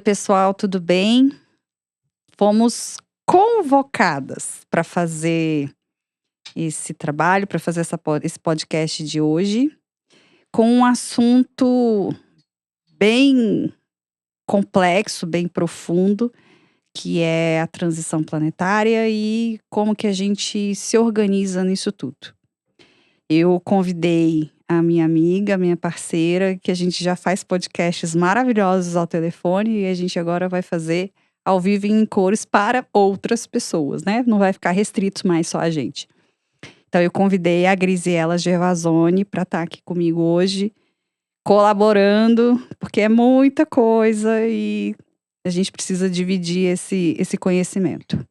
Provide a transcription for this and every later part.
Oi, pessoal, tudo bem? Fomos convocadas para fazer esse trabalho, para fazer esse podcast de hoje, com um assunto bem complexo, bem profundo, que é a transição planetária e como que a gente se organiza nisso tudo. Eu convidei a minha amiga, a minha parceira, que a gente já faz podcasts maravilhosos ao telefone e a gente agora vai fazer ao vivo e em cores para outras pessoas, né? Não vai ficar restrito mais só a gente. Então eu convidei a Grisiela Gervasoni para estar aqui comigo hoje, colaborando, porque é muita coisa e a gente precisa dividir esse conhecimento.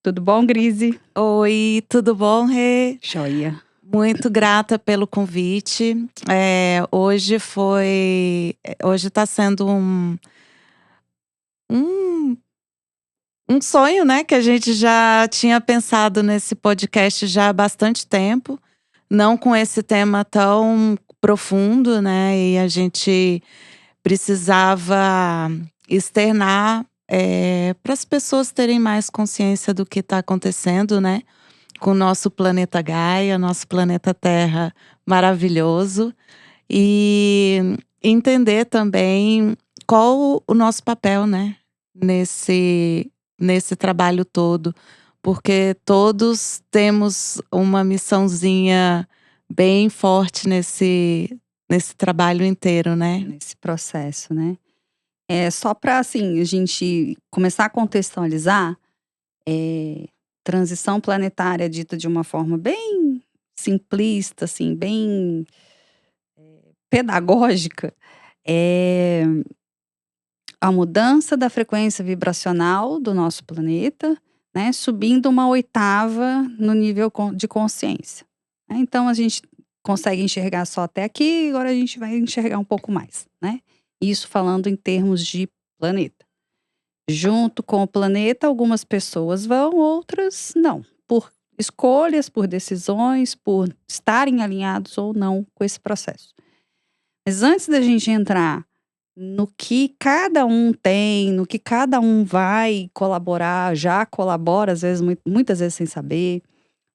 Tudo bom, Grisi? Oi, tudo bom, Rê? Joia. Muito grata pelo convite. Hoje está sendo um sonho, né? Que a gente já tinha pensado nesse podcast já há bastante tempo. Não com esse tema tão profundo, né? E a gente precisava externar para as pessoas terem mais consciência do que está acontecendo, né? Com o nosso planeta Gaia, nosso planeta Terra maravilhoso. E entender também qual o nosso papel, né? Nesse trabalho todo. Porque todos temos uma missãozinha bem forte nesse trabalho inteiro, né? Nesse processo, né? Só para assim, a gente começar a contextualizar, transição planetária dita de uma forma bem simplista, assim, bem pedagógica, é a mudança da frequência vibracional do nosso planeta, né, subindo uma oitava no nível de consciência. Então a gente consegue enxergar só até aqui, agora a gente vai enxergar um pouco mais, né? Isso falando em termos de planeta. Junto com o planeta, algumas pessoas vão, outras não. Por escolhas, por decisões, por estarem alinhados ou não com esse processo. Mas antes da gente entrar no que cada um tem, no que cada um vai colaborar, já colabora, às vezes, muitas vezes sem saber,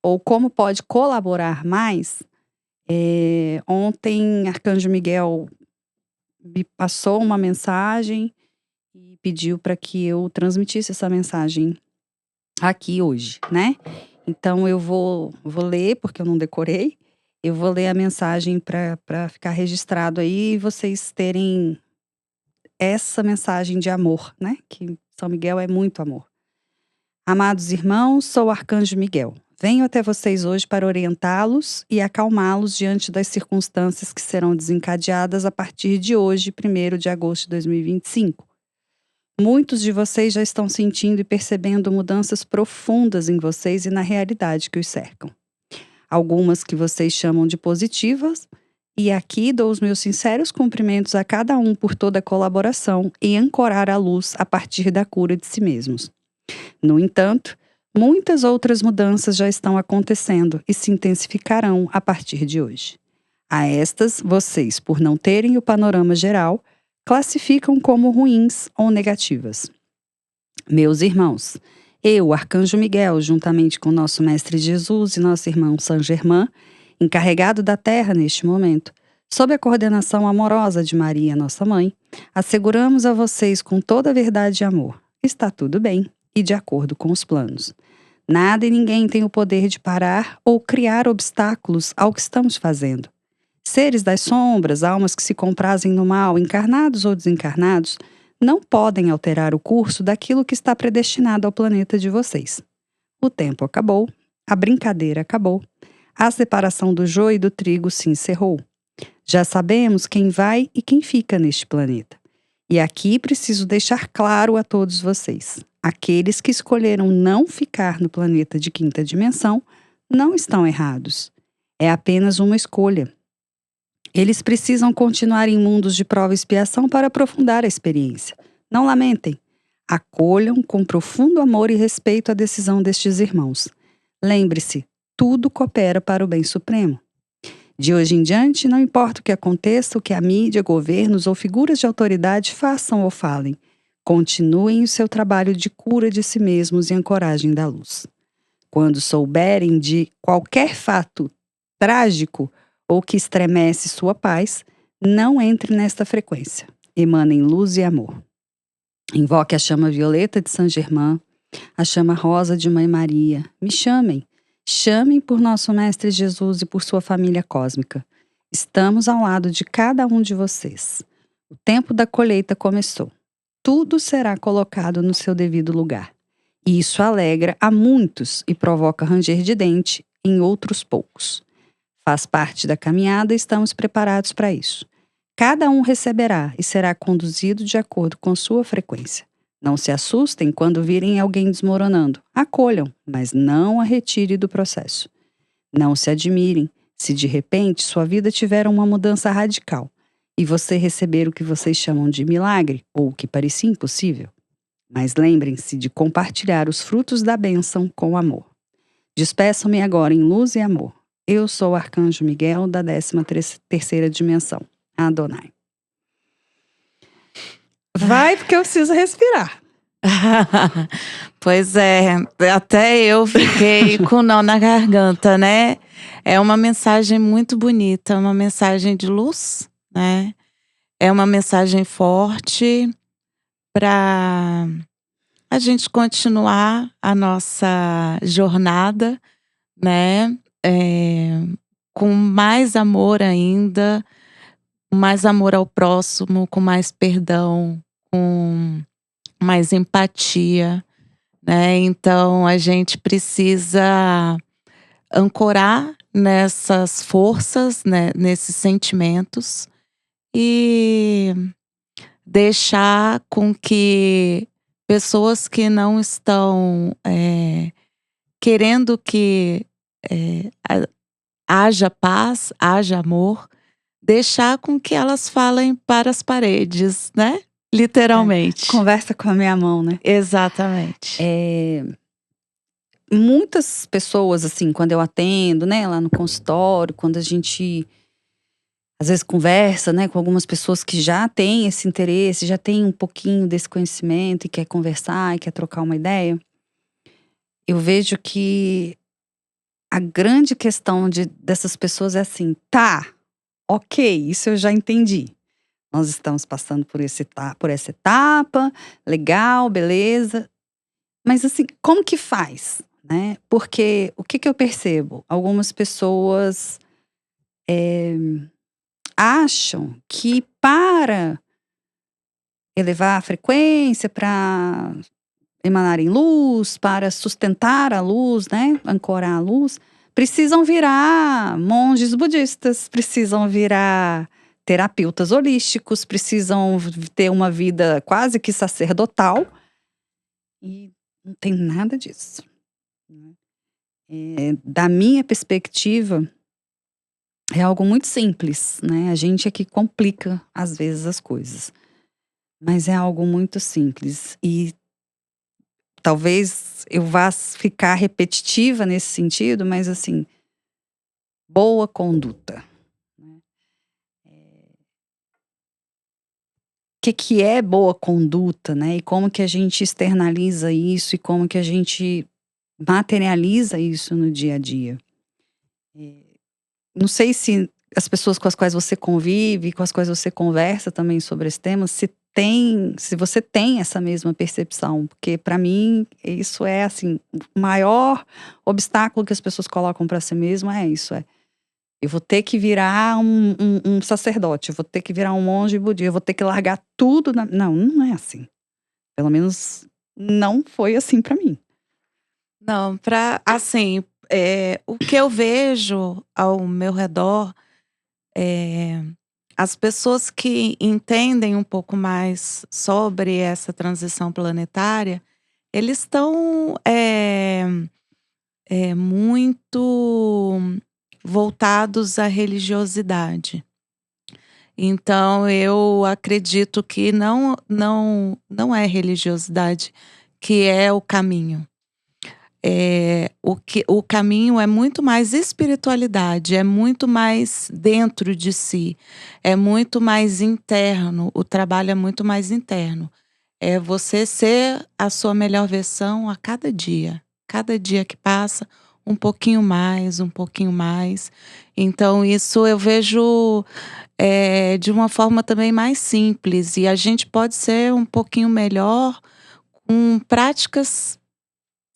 ou como pode colaborar mais, ontem Arcanjo Miguel me passou uma mensagem e pediu para que eu transmitisse essa mensagem aqui hoje, né? Então eu vou ler, porque eu não decorei. Eu vou ler a mensagem para ficar registrado aí e vocês terem essa mensagem de amor, né? Que São Miguel é muito amor. Amados irmãos, sou o Arcanjo Miguel. Venho até vocês hoje para orientá-los e acalmá-los diante das circunstâncias que serão desencadeadas a partir de hoje, 1º de agosto de 2025. Muitos de vocês já estão sentindo e percebendo mudanças profundas em vocês e na realidade que os cercam. Algumas que vocês chamam de positivas, e aqui dou os meus sinceros cumprimentos a cada um por toda a colaboração em ancorar a luz a partir da cura de si mesmos. No entanto, muitas outras mudanças já estão acontecendo e se intensificarão a partir de hoje. A estas, vocês, por não terem o panorama geral, classificam como ruins ou negativas. Meus irmãos, eu, Arcanjo Miguel, juntamente com nosso Mestre Jesus e nosso irmão Saint Germain, encarregado da Terra neste momento, sob a coordenação amorosa de Maria, nossa mãe, asseguramos a vocês com toda a verdade e amor. Está tudo bem e de acordo com os planos. Nada e ninguém tem o poder de parar ou criar obstáculos ao que estamos fazendo. Seres das sombras, almas que se comprazem no mal, encarnados ou desencarnados, não podem alterar o curso daquilo que está predestinado ao planeta de vocês. O tempo acabou, a brincadeira acabou, a separação do joio e do trigo se encerrou. Já sabemos quem vai e quem fica neste planeta. E aqui preciso deixar claro a todos vocês: aqueles que escolheram não ficar no planeta de quinta dimensão não estão errados. É apenas uma escolha. Eles precisam continuar em mundos de prova e expiação para aprofundar a experiência. Não lamentem. Acolham com profundo amor e respeito a decisão destes irmãos. Lembre-se, tudo coopera para o bem supremo. De hoje em diante, não importa o que aconteça, o que a mídia, governos ou figuras de autoridade façam ou falem. Continuem o seu trabalho de cura de si mesmos e ancoragem da luz. Quando souberem de qualquer fato trágico ou que estremece sua paz, não entre nesta frequência. Emanem luz e amor. Invoque a chama violeta de Saint-Germain, a chama rosa de Mãe Maria. Me chamem. Chamem por nosso Mestre Jesus e por sua família cósmica. Estamos ao lado de cada um de vocês. O tempo da colheita começou. Tudo será colocado no seu devido lugar. E isso alegra a muitos e provoca ranger de dente em outros poucos. Faz parte da caminhada e estamos preparados para isso. Cada um receberá e será conduzido de acordo com sua frequência. Não se assustem quando virem alguém desmoronando. Acolham, mas não a retire do processo. Não se admirem se de repente sua vida tiver uma mudança radical e você receber o que vocês chamam de milagre ou o que parecia impossível. Mas lembrem-se de compartilhar os frutos da bênção com amor. Despeçam-me agora em luz e amor. Eu sou o Arcanjo Miguel da 13ª dimensão. Adonai. Vai, porque eu preciso respirar. Pois é, até eu fiquei com nó na garganta, né? É uma mensagem muito bonita, uma mensagem de luz, né? É uma mensagem forte para a gente continuar a nossa jornada, né? Com mais amor ainda, mais amor ao próximo, com mais perdão, com mais empatia, né? Então a gente precisa ancorar nessas forças, né? Nesses sentimentos e deixar com que pessoas que não estão querendo que haja paz, haja amor, deixar com que elas falem para as paredes, né? Literalmente. Conversa com a minha mão, né? Exatamente. Muitas pessoas, assim, quando eu atendo, né, lá no consultório, quando a gente às vezes conversa, né, com algumas pessoas que já têm esse interesse, já têm um pouquinho desse conhecimento e quer conversar e quer trocar uma ideia, eu vejo que a grande questão dessas pessoas é assim, tá, ok, isso eu já entendi. Nós estamos passando por essa etapa, legal, beleza. Mas assim, como que faz, né? Porque o que eu percebo? Algumas pessoas acham que para elevar a frequência, para emanarem luz, para sustentar a luz, né? Ancorar a luz, precisam virar monges budistas, precisam virar terapeutas holísticos, precisam ter uma vida quase que sacerdotal. E não tem nada disso. Da minha perspectiva, é algo muito simples, né? A gente é que complica, às vezes, as coisas. Mas é algo muito simples. E talvez eu vá ficar repetitiva nesse sentido, mas assim, boa conduta. O que é boa conduta, né? E como que a gente externaliza isso e como que a gente materializa isso no dia a dia. Não sei se as pessoas com as quais você convive, com as quais você conversa também sobre esse tema, se você tem essa mesma percepção, porque para mim isso é assim, o maior obstáculo que as pessoas colocam para si mesmo é isso, eu vou ter que virar um sacerdote, eu vou ter que virar um monge budista, eu vou ter que largar tudo. Não é assim. Pelo menos não foi assim para mim. Não, assim, o que eu vejo ao meu redor, as pessoas que entendem um pouco mais sobre essa transição planetária, eles estão muito voltados à religiosidade. Então eu acredito que não é religiosidade que é o caminho. O caminho é muito mais espiritualidade, é muito mais dentro de si, é muito mais interno, o trabalho é muito mais interno. É você ser a sua melhor versão a cada dia. Cada dia que passa, um pouquinho mais, um pouquinho mais. Então isso eu vejo, de uma forma também mais simples, e a gente pode ser um pouquinho melhor com práticas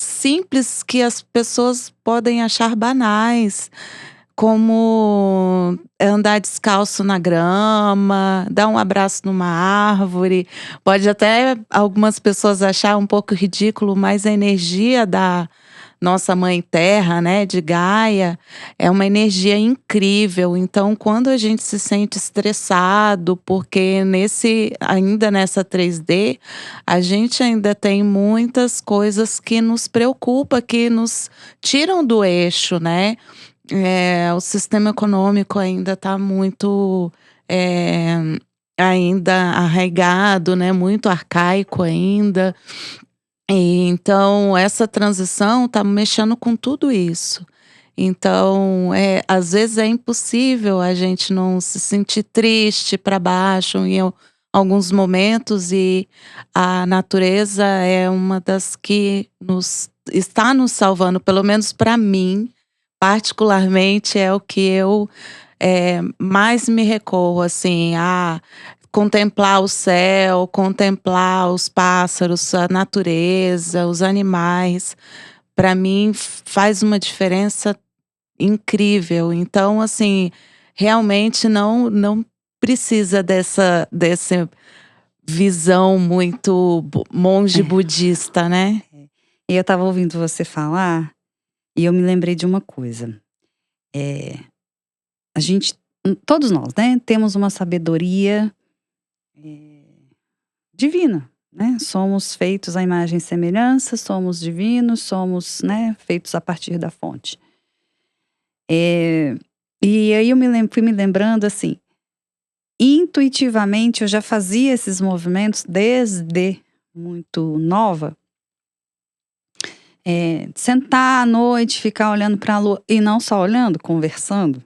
simples que as pessoas podem achar banais, como andar descalço na grama, dar um abraço numa árvore. Pode até algumas pessoas achar um pouco ridículo, mas a energia da nossa mãe terra, né, de Gaia, é uma energia incrível. Então, quando a gente se sente estressado, porque ainda nessa 3D, a gente ainda tem muitas coisas que nos preocupa, que nos tiram do eixo, né. O sistema econômico ainda está muito, eh, ainda arraigado, né, muito arcaico ainda. E então essa transição está mexendo com tudo isso. Então, às vezes é impossível a gente não se sentir triste, para baixo alguns momentos, e a natureza é uma das que está nos salvando, pelo menos para mim, particularmente é o que eu, mais me recorro, assim, a contemplar o céu, contemplar os pássaros, a natureza, os animais. Para mim faz uma diferença incrível. Então, assim, realmente não precisa dessa visão muito monge É, budista, né. é. E eu estava ouvindo você falar, e eu me lembrei de uma coisa. Eh, a gente, todos nós, né, temos uma sabedoria, eh, divina, né. Somos feitos à imagem e semelhança, somos divinos, somos, né, feitos a partir da fonte. Eh, e aí eu fui me lembrando, assim, intuitivamente eu já fazia esses movimentos desde muito nova. Sentar à noite, ficar olhando para a lua, e não só olhando, conversando.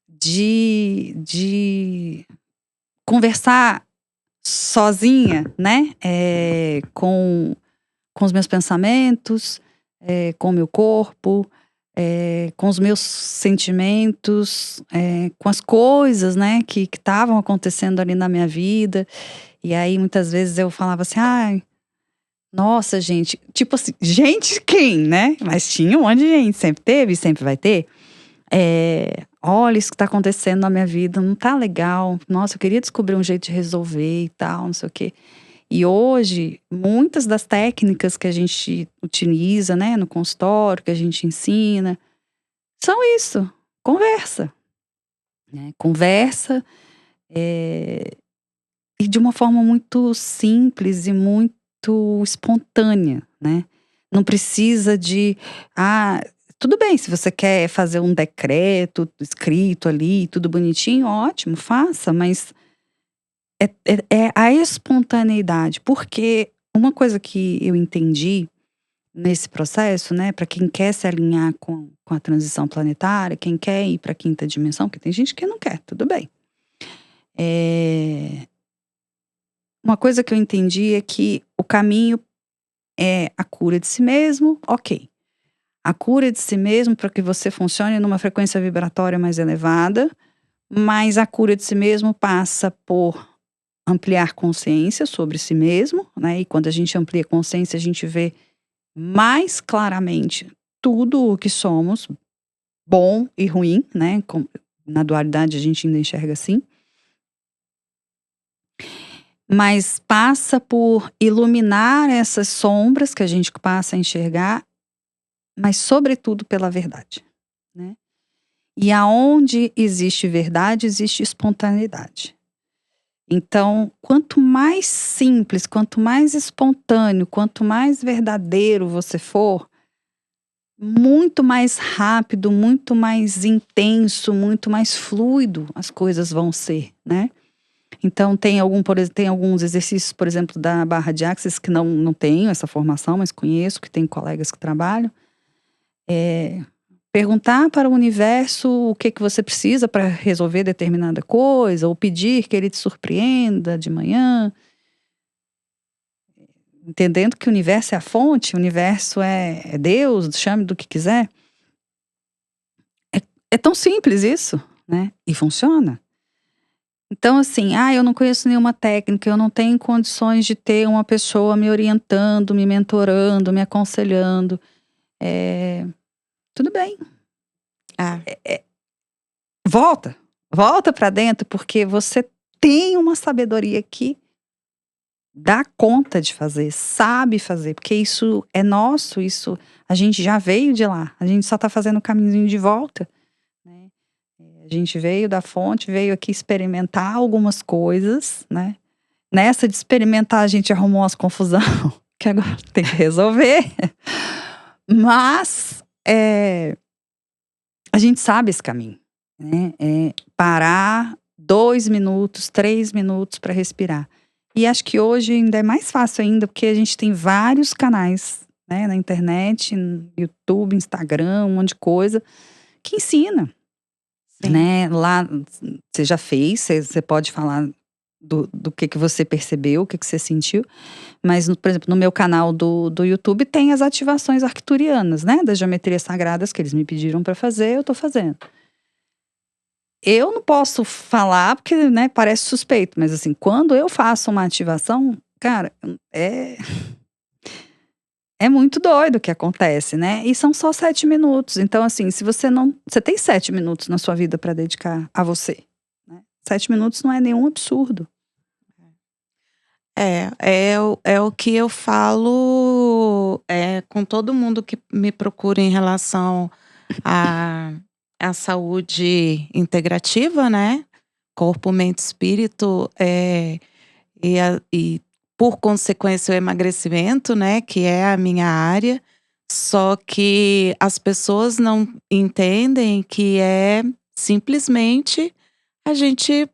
De conversar sozinha, né, com os meus pensamentos, com o meu corpo, com os meus sentimentos, com as coisas, né, que estavam acontecendo ali na minha vida. E aí muitas vezes eu falava assim: "Ai, nossa, gente", tipo assim, gente quem, né, mas tinha um monte de gente, sempre teve e sempre vai ter. "Olha, isso que tá acontecendo na minha vida não tá legal. Nossa, eu queria descobrir um jeito de resolver e tal, não sei o quê". E hoje, muitas das técnicas que a gente utiliza, né, no consultório, que a gente ensina, são isso, conversa, né, conversa, eh, e de uma forma muito simples e muito espontânea, né. Não precisa de, ah, tudo bem, se você quer fazer um decreto escrito ali, tudo bonitinho, ótimo, faça, mas é a espontaneidade, porque uma coisa que eu entendi nesse processo, né, para quem quer se alinhar com a transição planetária, quem quer ir para a quinta dimensão, porque tem gente que não quer, tudo bem. Eh, uma coisa que eu entendi é que o caminho é a cura de si mesmo, ok. A cura de si mesmo para que você funcione numa frequência vibratória mais elevada, mas a cura de si mesmo passa por ampliar consciência sobre si mesmo, né, e quando a gente amplia consciência, a gente vê mais claramente tudo o que somos, bom e ruim, né, na dualidade a gente ainda enxerga assim. Mas passa por iluminar essas sombras que a gente passa a enxergar, mas sobretudo pela verdade, né. E aonde existe verdade, existe espontaneidade. Então, quanto mais simples, quanto mais espontâneo, quanto mais verdadeiro você for, muito mais rápido, muito mais intenso, muito mais fluido as coisas vão ser, né. Então tem alguns exercícios, por exemplo, da barra de Axis que não tenho essa formação, mas conheço, que tem colegas que trabalham. perguntar para o universo o que que você precisa para resolver determinada coisa, ou pedir que ele te surpreenda de manhã, entendendo que o universo é a fonte, o universo é Deus, chame do que quiser. É tão simples isso, né? E funciona. Então, assim, eu não conheço nenhuma técnica, eu não tenho condições de ter uma pessoa me orientando, me mentorando, me aconselhando. É, tudo bem. Ah, Volta. Volta para dentro, porque você tem uma sabedoria que dá conta de fazer, sabe fazer, porque isso é nosso, isso a gente já veio de lá, a gente só tá fazendo o caminhozinho de volta, né? A gente veio da fonte, veio aqui experimentar algumas coisas, né? Nessa de experimentar, a gente arrumou umas confusão que agora tem que resolver. Mas a gente sabe esse caminho, né? É parar 2 minutos, 3 minutos para respirar. E acho que hoje ainda é mais fácil ainda, porque a gente tem vários canais, né, na internet, no YouTube, Instagram, um monte de coisa, que ensina, sim. né? Lá você já fez, você pode falar do que você percebeu, o que você sentiu. Mas, por exemplo, no meu canal do YouTube tem as ativações arcturianas, né? Das geometrias sagradas que eles me pediram para fazer, eu tô fazendo. Eu não posso falar porque, né, parece suspeito, mas assim, quando eu faço uma ativação, cara, é muito doido o que acontece, né? E são só 7 minutos. Então, assim, se você não. Você tem 7 minutos na sua vida para dedicar a você, né? 7 minutos não é nenhum absurdo. É o que eu falo com todo mundo que me procura em relação à saúde integrativa, né? Corpo, mente, espírito, e por consequência o emagrecimento, né? Que é a minha área. Só que as pessoas não entendem que é simplesmente a gente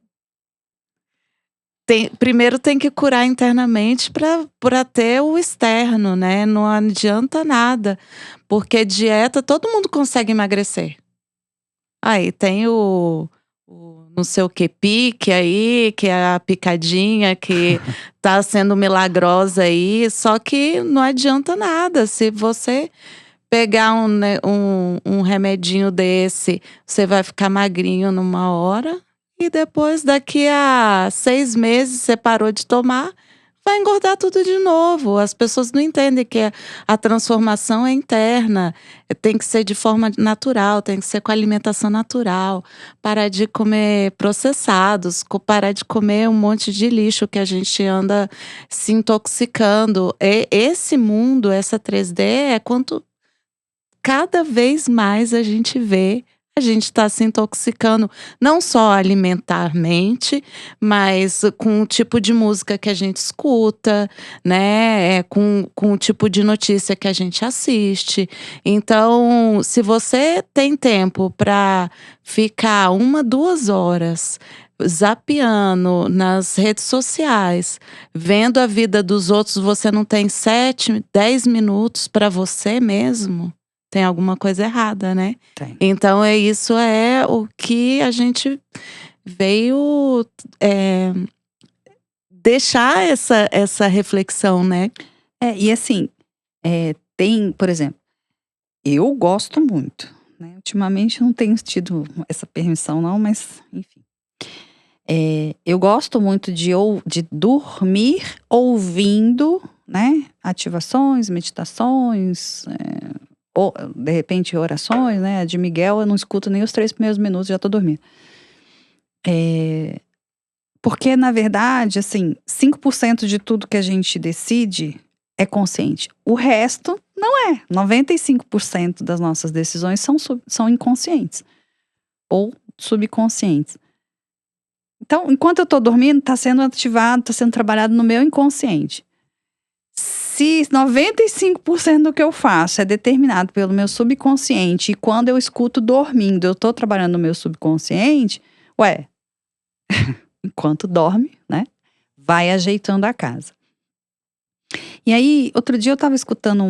primeiro tem que curar internamente para ter o externo, né, não adianta nada, porque dieta todo mundo consegue emagrecer. Aí tem o não sei o que pique aí, que é a picadinha que tá sendo milagrosa aí, só que não adianta nada, se você pegar um remedinho desse, você vai ficar magrinho numa hora e depois, daqui a 6 meses, você parou de tomar, vai engordar tudo de novo. As pessoas não entendem que a transformação é interna, tem que ser de forma natural, tem que ser com alimentação natural, parar de comer processados, parar de comer um monte de lixo que a gente anda se intoxicando. Esse mundo, essa 3D, é quanto cada vez mais a gente vê, a gente está se intoxicando, não só alimentarmente, mas com o tipo de música que a gente escuta, né, com o tipo de notícia que a gente assiste. Então, se você tem tempo para ficar 1, 2 horas zapeando nas redes sociais, vendo a vida dos outros, você não tem 7, 10 minutos para você mesmo? Tem alguma coisa errada, né. Tem. Então isso é o que a gente veio, deixar essa reflexão, né. E assim, tem, por exemplo, eu gosto muito, né? Ultimamente não tenho tido essa permissão não, mas enfim. Eu gosto muito de dormir ouvindo, né, ativações, meditações, ou de repente orações, né, a de Miguel eu não escuto nem os 3 primeiros minutos, já tô dormindo. Porque na verdade, assim, 5% de tudo que a gente decide é consciente. O resto não é. 95% das nossas decisões são inconscientes ou subconscientes. Então, enquanto eu tô dormindo, tá sendo ativado, tá sendo trabalhado no meu inconsciente. Se 95% do que eu faço é determinado pelo meu subconsciente, e quando eu escuto dormindo, eu tô trabalhando no meu subconsciente, enquanto dorme, né, vai ajeitando a casa. E aí, outro dia eu tava escutando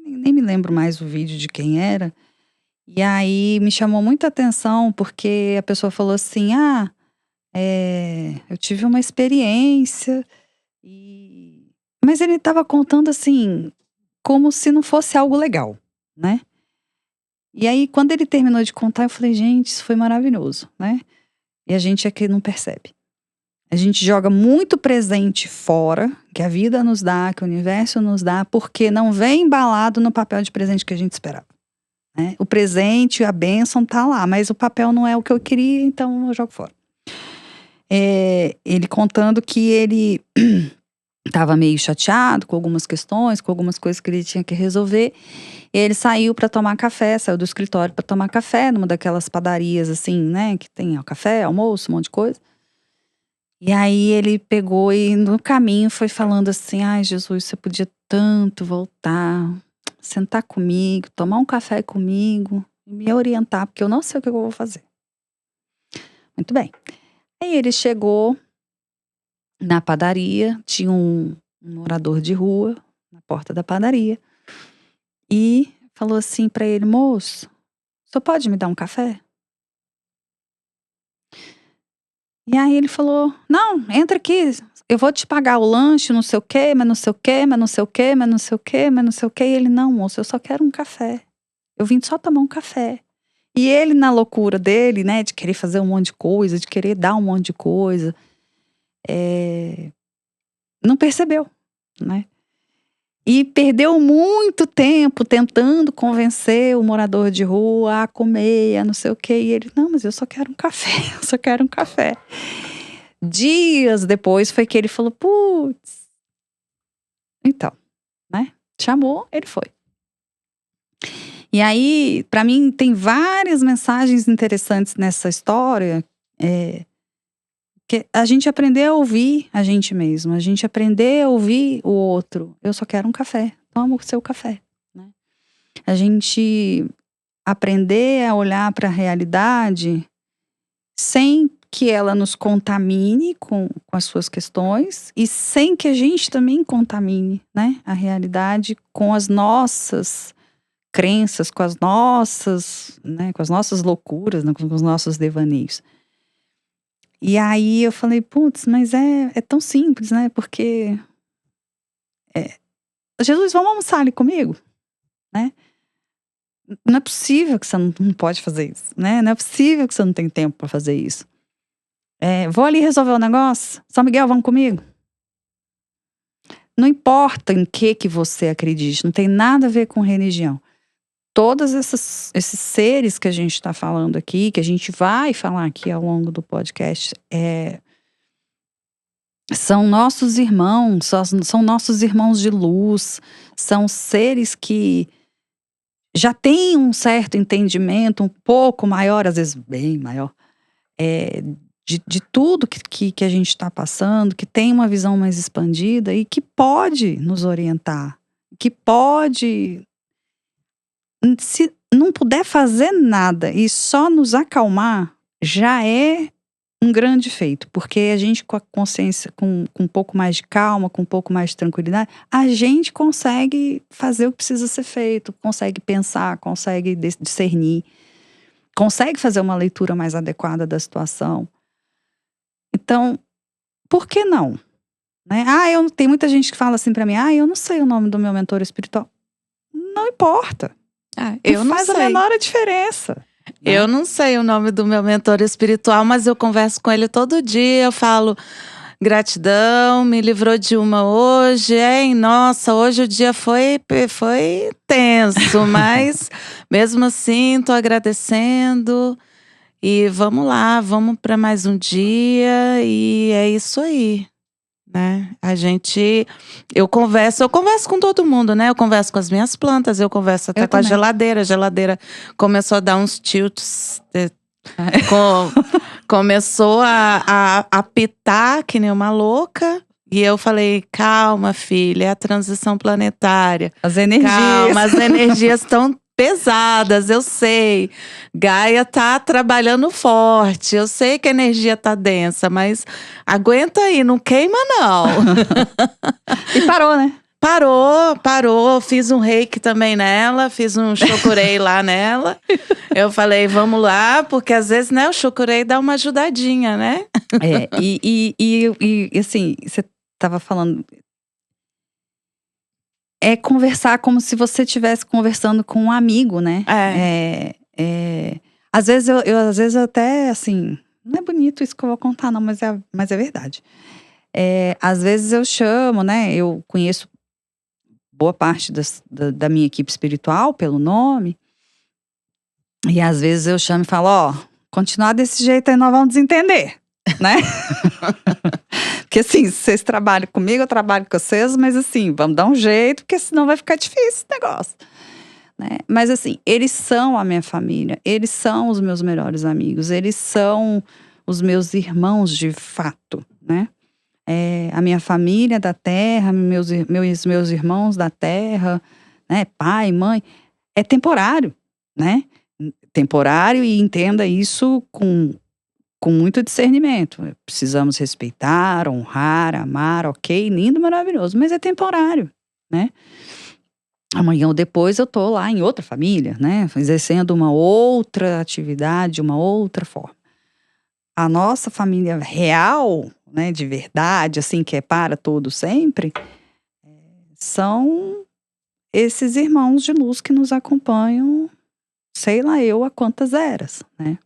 nem me lembro mais o vídeo de quem era, E aí me chamou muita atenção porque a pessoa falou assim: eu tive uma experiência. Mas ele estava contando assim, como se não fosse algo legal, né? E aí, quando ele terminou de contar, eu falei: gente, isso foi maravilhoso, né? E a gente é que não percebe. A gente joga muito presente fora, que a vida nos dá, que o universo nos dá, porque não vem embalado no papel de presente que a gente esperava, né? O presente, a bênção tá lá, mas o papel não é o que eu queria, então eu jogo fora. Ele contando que ele estava meio chateado com algumas questões, com algumas coisas que ele tinha que resolver. E ele saiu para tomar café, saiu do escritório para tomar café, numa daquelas padarias assim, né, que tem café, almoço, um monte de coisa. E aí ele pegou e no caminho foi falando assim: ai, Jesus, você podia tanto voltar, sentar comigo, tomar um café comigo, me orientar, porque eu não sei o que eu vou fazer. Muito bem. Aí ele chegou na padaria, tinha um morador de rua na porta da padaria e falou assim pra ele: moço, o senhor pode me dar um café? E aí ele falou: não, entra aqui, eu vou te pagar o lanche, não sei o quê, mas não sei o quê, mas não sei o quê, mas não sei o quê, mas não sei o quê. E ele: não, moço, eu só quero um café. Eu vim só tomar um café. E ele, na loucura dele, né, de querer fazer um monte de coisa, de querer dar um monte de coisa, não percebeu, né? E perdeu muito tempo tentando convencer o morador de rua a comer, a não sei o quê. E ele: não, mas eu só quero um café, eu só quero um café. Dias depois foi que ele falou: putz, então, né? Chamou, ele foi. E aí, pra mim, tem várias mensagens interessantes nessa história. Que a gente aprender a ouvir a gente mesmo, a gente aprender a ouvir o outro. Eu só quero um café, toma o seu café, né? A gente aprender a olhar para a realidade sem que ela nos contamine com as suas questões e sem que a gente também contamine, né, a realidade com as nossas crenças, com as nossas, né, com as nossas loucuras, né, com os nossos devaneios. E aí eu falei: putz, mas é tão simples, né? Porque Jesus, vamos almoçar ali comigo, né? Não é possível que você não pode fazer isso, né? Não é possível que você não tem tempo para fazer isso. Vou ali resolver o negócio. São Miguel, vamos comigo? Não importa em que você acredite, não tem nada a ver com religião. Todos esses seres que a gente está falando aqui, que a gente vai falar aqui ao longo do podcast, são nossos irmãos, são nossos irmãos de luz, são seres que já têm um certo entendimento um pouco maior, às vezes bem maior, de tudo que a gente está passando, que tem uma visão mais expandida e que pode nos orientar, que pode, se não puder fazer nada e só nos acalmar, já é um grande feito, porque a gente com a consciência, com um pouco mais de calma, com um pouco mais de tranquilidade, a gente consegue fazer o que precisa ser feito, consegue pensar, consegue discernir, consegue fazer uma leitura mais adequada da situação. Então, por que não? Né? Tem muita gente que fala assim pra mim: eu não sei o nome do meu mentor espiritual. Não importa. Eu não faz sei. a menor diferença. Eu não sei o nome do meu mentor espiritual, mas eu converso com ele todo dia. Eu falo: gratidão, me livrou de uma hoje, hein? Nossa, hoje o dia foi tenso, mas mesmo assim tô agradecendo. E vamos lá, vamos para mais um dia e é isso aí, né? Eu converso com todo mundo, né? Eu converso com as minhas plantas, eu converso até com a geladeira. A geladeira começou a dar uns tilts, começou a apitar que nem uma louca. E eu falei: calma, filha, é a transição planetária. As energias. Calma, as energias estão pesadas, eu sei. Gaia tá trabalhando forte. Eu sei que a energia tá densa, mas aguenta aí, não queima não. E parou, né? Parou. Fiz um reiki também nela, fiz um chokurei lá nela. Eu falei, vamos lá, porque às vezes, né, o chokurei dá uma ajudadinha, né? Assim, você tava falando. É conversar como se você estivesse conversando com um amigo, né? Às vezes às vezes até, assim, não é bonito isso que eu vou contar, não, mas é verdade. Às vezes eu chamo, né? Eu conheço boa parte da minha equipe espiritual pelo nome. E às vezes eu chamo e falo, ó, continuar desse jeito aí nós vamos desentender, né? Porque assim, vocês trabalham comigo, eu trabalho com vocês, mas assim, vamos dar um jeito, porque senão vai ficar difícil esse negócio. Né? Mas assim, eles são a minha família, eles são os meus melhores amigos, eles são os meus irmãos de fato, né? A minha família da terra, meus irmãos da terra, né? Pai, mãe, é temporário, né? Temporário, e entenda isso com muito discernimento. Precisamos respeitar, honrar, amar, ok, lindo, maravilhoso, mas é temporário, né? Amanhã ou depois eu tô lá em outra família, né? Exercendo uma outra atividade, uma outra forma. A nossa família real, né, de verdade, assim, que é para todo sempre, são esses irmãos de luz que nos acompanham, sei lá eu, há quantas eras, né?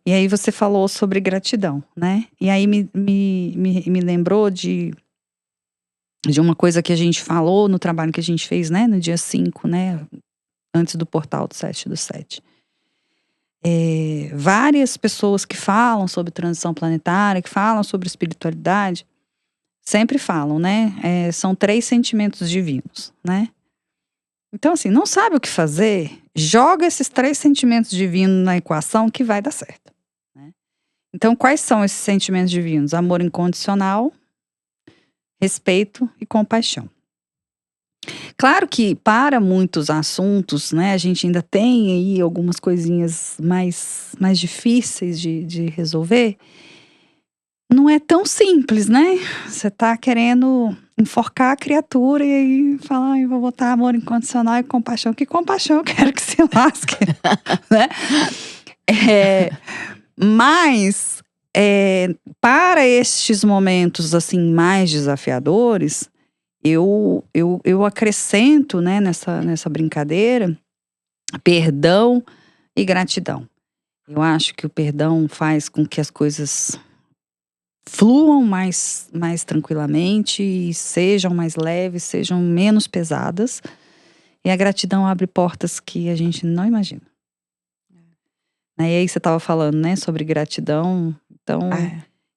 E aí você falou sobre gratidão, né? E aí me lembrou de uma coisa que a gente falou no trabalho que a gente fez, né? No dia 5, né? Antes do portal do 7/7. Várias pessoas que falam sobre transição planetária, que falam sobre espiritualidade, sempre falam, né? São 3 sentimentos divinos, né? Então, assim, não sabe o que fazer? Joga esses 3 sentimentos divinos na equação que vai dar certo. Né? Então, quais são esses sentimentos divinos? Amor incondicional, respeito e compaixão. Claro que para muitos assuntos, né, a gente ainda tem aí algumas coisinhas mais difíceis de resolver. Não é tão simples, né? Você tá querendo enforcar a criatura e aí falar, eu vou botar amor incondicional e compaixão. Que compaixão, eu quero que se lasque, né? Mas, para estes momentos, assim, mais desafiadores, eu acrescento, né, nessa brincadeira, perdão e gratidão. Eu acho que o perdão faz com que as coisas fluam mais tranquilamente e sejam mais leves, sejam menos pesadas. E a gratidão abre portas que a gente não imagina. E aí você estava falando, né, sobre gratidão. Então,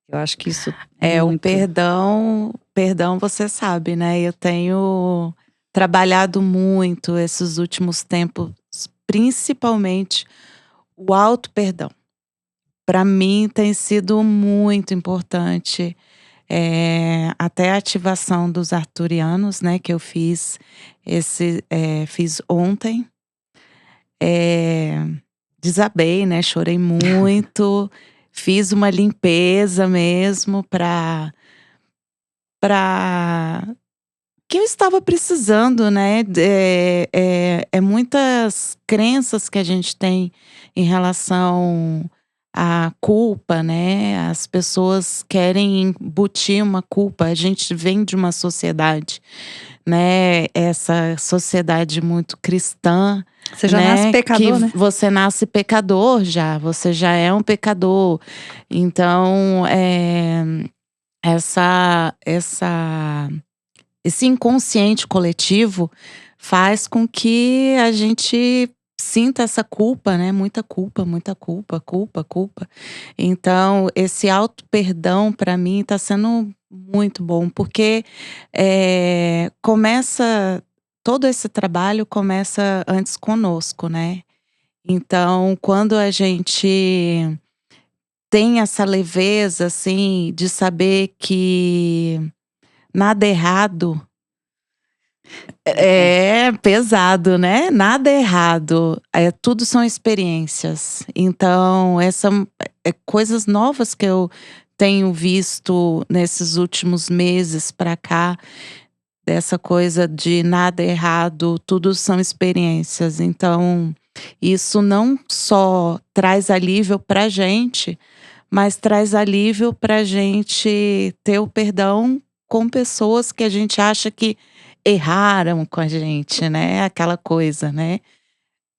eu acho que isso o perdão você sabe, né? Eu tenho trabalhado muito esses últimos tempos, principalmente o auto-perdão. Para mim tem sido muito importante, até a ativação dos arturianos, né, que eu fiz fiz ontem. Desabei, né, chorei muito, fiz uma limpeza mesmo para que eu estava precisando, né? Muitas crenças que a gente tem em relação à culpa, né? As pessoas querem embutir uma culpa. A gente vem de uma sociedade, né? Essa sociedade muito cristã. Você já nasce pecador, que né? Você nasce pecador já. Você já é um pecador. Então, esse inconsciente coletivo faz com que a gente sinta essa culpa, né? Muita culpa. Então, esse auto-perdão para mim tá sendo muito bom, porque todo esse trabalho começa antes conosco, né? Então, quando a gente tem essa leveza, assim, de saber que nada errado. É pesado, né? Nada errado. Tudo são experiências. Então, coisas novas que eu tenho visto nesses últimos meses para cá. dessa coisa de nada é errado, tudo são experiências. Então, isso não só traz alívio pra gente, mas traz alívio pra gente ter o perdão com pessoas que a gente acha que erraram com a gente, né? Aquela coisa, né?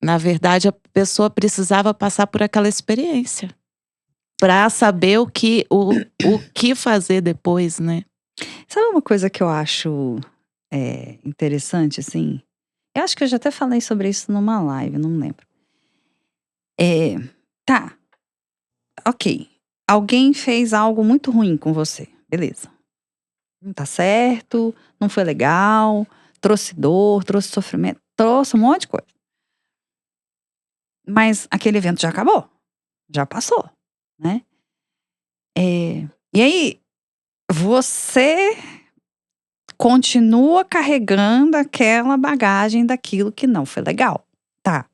Na verdade, a pessoa precisava passar por aquela experiência para saber o que fazer depois, né? Sabe uma coisa que eu acho interessante, assim? Eu acho que eu já até falei sobre isso numa live, não lembro. Tá, ok. Alguém fez algo muito ruim com você, beleza. Não tá certo, não foi legal, trouxe dor, trouxe sofrimento, trouxe um monte de coisa. Mas aquele evento já acabou, já passou, né? E aí, você continua carregando aquela bagagem daquilo que não foi legal, tá?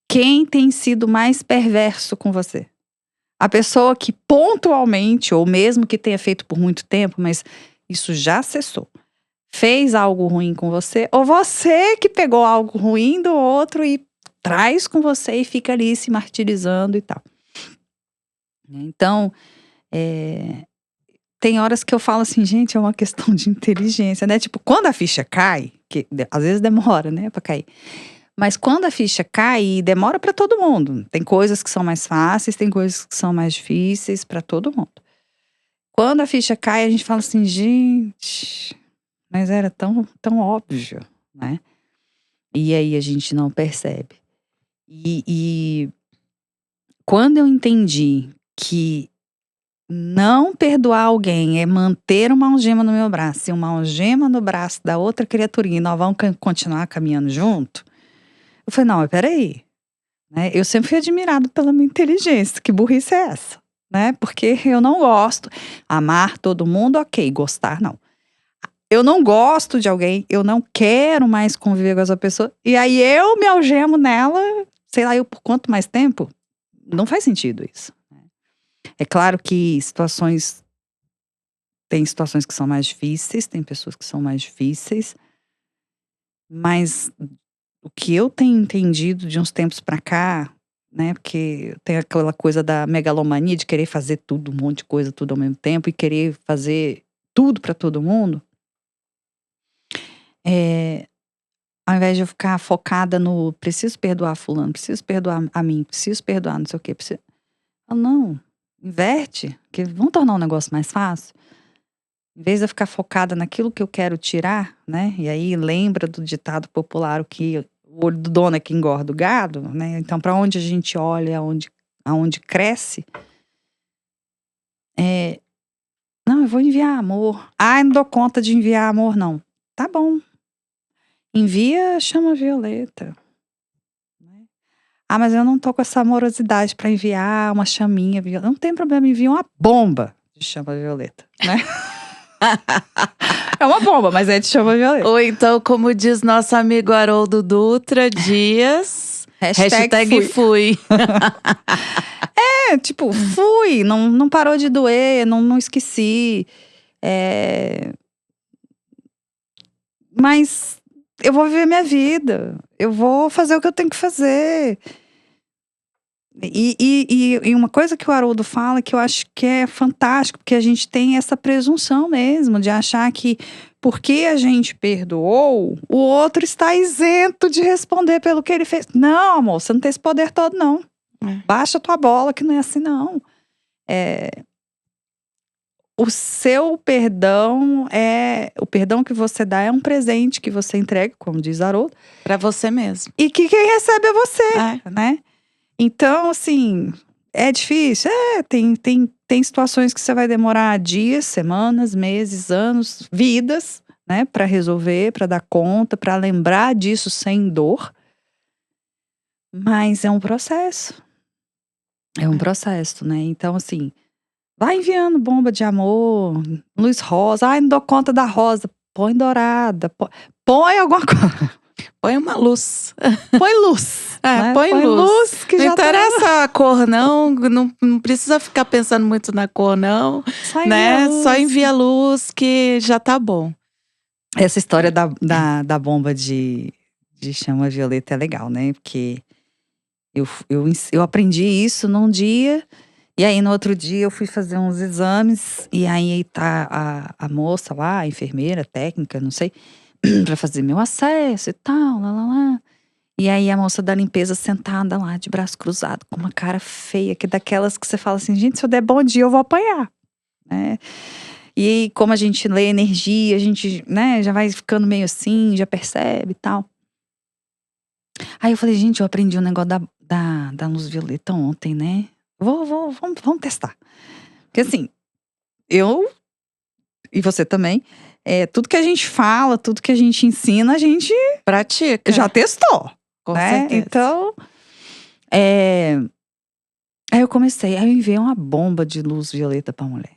Quem tem sido mais perverso com você? A pessoa que pontualmente, ou mesmo que tenha feito por muito tempo, mas isso já cessou, fez algo ruim com você, ou você que pegou algo ruim do outro e traz com você e fica ali se martirizando e tal. Então, tem horas que eu falo assim, gente, é uma questão de inteligência, né? Tipo, quando a ficha cai, que às vezes demora, né, pra cair. Mas quando a ficha cai, demora pra todo mundo. Tem coisas que são mais fáceis, tem coisas que são mais difíceis pra todo mundo. Quando a ficha cai, a gente fala assim, gente, mas era tão, tão óbvio, né? E aí a gente não percebe. E quando eu entendi que não perdoar alguém é manter uma algema no meu braço e uma algema no braço da outra criaturinha e nós vamos continuar caminhando junto, eu falei, não, mas peraí, né? Eu sempre fui admirado pela minha inteligência, que burrice é essa, né? Porque eu não gosto, amar todo mundo, ok, gostar não. Eu não gosto de alguém, eu não quero mais conviver com essa pessoa, e aí eu me algemo nela, sei lá, eu por quanto mais tempo, não faz sentido isso. É claro que tem situações que são mais difíceis, tem pessoas que são mais difíceis, mas o que eu tenho entendido de uns tempos pra cá, né, porque tem aquela coisa da megalomania de querer fazer tudo, um monte de coisa, tudo ao mesmo tempo e querer fazer tudo pra todo mundo, ao invés de eu ficar focada no preciso perdoar fulano, preciso perdoar a mim, preciso perdoar não sei o quê, não, inverte, que vão tornar o negócio mais fácil. Em vez de eu ficar focada naquilo que eu quero tirar, né? E aí lembra do ditado popular, que o olho do dono é que engorda o gado, né? Então, para onde a gente olha, aonde cresce, não, eu vou enviar amor. Ah, eu não dou conta de enviar amor, não. Tá bom. Envia chama violeta. Ah, mas eu não tô com essa amorosidade para enviar uma chaminha violeta. Não tem problema, envia uma bomba de chama violeta, né? É uma bomba, mas é de chama violeta. Ou então, como diz nosso amigo Haroldo Dutra Dias, hashtag fui. Tipo, fui, não parou de doer, não esqueci. Mas eu vou viver minha vida, eu vou fazer o que eu tenho que fazer. E uma coisa que o Haroldo fala que eu acho que é fantástico, porque a gente tem essa presunção mesmo de achar que porque a gente perdoou, o outro está isento de responder pelo que ele fez. Não, amor, você não tem esse poder todo, não. Baixa tua bola, que não é assim, não. O seu perdão o perdão que você dá é um presente que você entrega, como diz Haroldo. Pra você mesmo. E que quem recebe é você, né? Então, assim, é difícil? Tem situações que você vai demorar dias, semanas, meses, anos, vidas, né? Pra resolver, pra dar conta, pra lembrar disso sem dor. Mas é um processo. É um processo, né? Então, assim, vai enviando bomba de amor, luz rosa. Ai, não dou conta da rosa. Põe dourada, põe alguma coisa. Põe uma luz. Põe luz. né? Põe luz. que Não já tá. interessa a cor, não precisa ficar pensando muito na cor, não, Só envia né? luz. Só envia luz que já tá bom. Essa história da bomba de chama violeta é legal, né? Porque eu aprendi isso num dia, e aí no outro dia eu fui fazer uns exames, e aí tá a moça lá, a enfermeira, técnica, não sei, pra fazer meu acesso e tal, lá. E aí a moça da limpeza sentada lá, de braço cruzado, com uma cara feia, que é daquelas que você fala assim, gente, se eu der bom dia eu vou apanhar, né? E aí, como a gente lê energia, a gente, né, já vai ficando meio assim, já percebe e tal. Aí eu falei, gente, eu aprendi um negócio da luz violeta ontem, né? Vamos testar. Porque assim, eu e você também, tudo que a gente fala, tudo que a gente ensina, a gente Pratica. já testou, Com né? certeza. Então, aí eu enviei uma bomba de luz violeta pra mulher.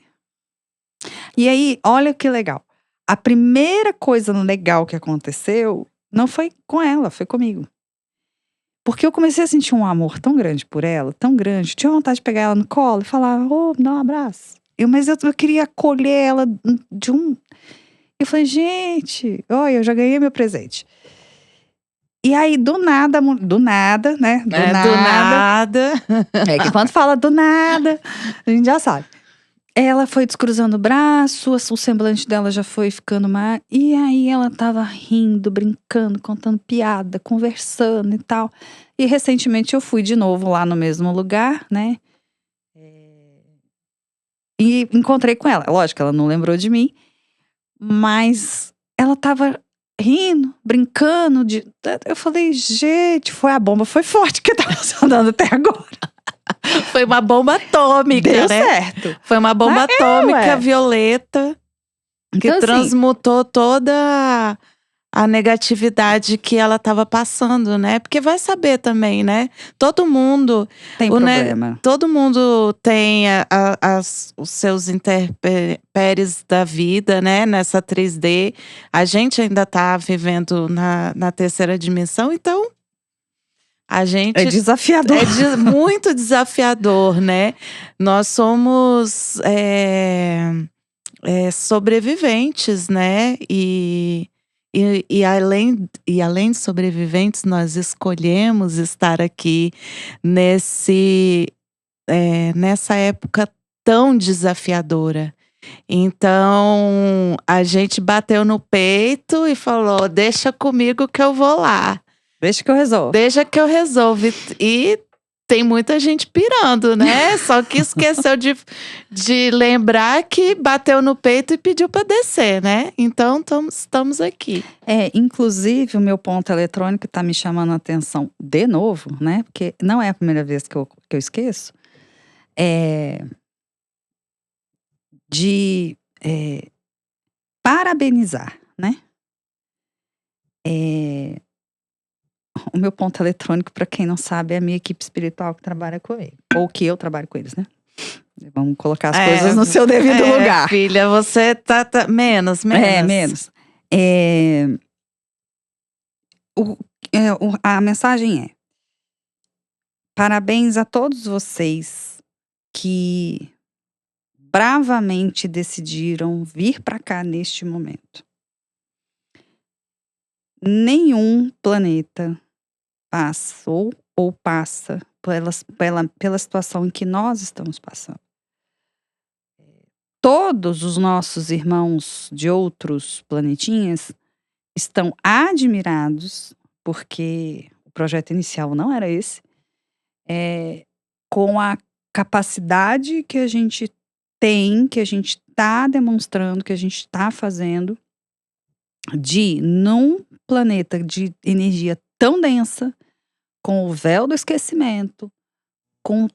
E aí, olha que legal. A primeira coisa legal que aconteceu não foi com ela, foi comigo. Porque eu comecei a sentir um amor tão grande por ela, tão grande. Tinha vontade de pegar ela no colo e falar, me dá um abraço. Mas eu queria acolher ela de um. Eu falei, gente, olha, eu já ganhei meu presente. E aí, do nada, né? Do Do nada. nada. É que quando fala do nada, a gente já sabe. Ela foi descruzando o braço, o semblante dela já foi ficando mais. E aí ela tava rindo, brincando, contando piada, conversando e tal. E recentemente eu fui de novo lá no mesmo lugar, né? E encontrei com ela. Lógico, ela não lembrou de mim, mas ela tava rindo, brincando. Eu falei, gente, foi a bomba, foi forte que tá funcionando até agora. Foi uma bomba atômica, Deu né? certo. Foi uma bomba atômica ué. violeta que Então, assim, transmutou toda a negatividade que ela estava passando, né? Porque vai saber também, né? Todo mundo tem problema. todo mundo tem os seus intempéries da vida, né? Nessa 3D. A gente ainda tá vivendo na terceira dimensão, então a gente É desafiador. muito desafiador, né? Nós somos sobreviventes, né? E além de sobreviventes, nós escolhemos estar aqui nessa época tão desafiadora. Então, a gente bateu no peito e falou: deixa comigo que eu vou lá. Deixa que eu resolvo. Deixa que eu resolvo. E tem muita gente pirando, né? Só que esqueceu de lembrar que bateu no peito e pediu para descer, né? Então, estamos aqui. Inclusive, o meu ponto eletrônico tá me chamando a atenção de novo, né? Porque não é a primeira vez que eu esqueço. De parabenizar, né? O meu ponto eletrônico, para quem não sabe, é a minha equipe espiritual que trabalha comigo. Ou que eu trabalho com eles, né? Vamos colocar as coisas no seu devido lugar. Filha, você tá menos. Menos. A mensagem é: parabéns a todos vocês que bravamente decidiram vir para cá neste momento. Nenhum planeta passou ou passa pela situação em que nós estamos passando. Todos os nossos irmãos de outros planetinhas estão admirados, porque o projeto inicial não era esse, com a capacidade que a gente tem, que a gente está demonstrando, que a gente está fazendo, de, num planeta de energia tão densa, com o véu do esquecimento, com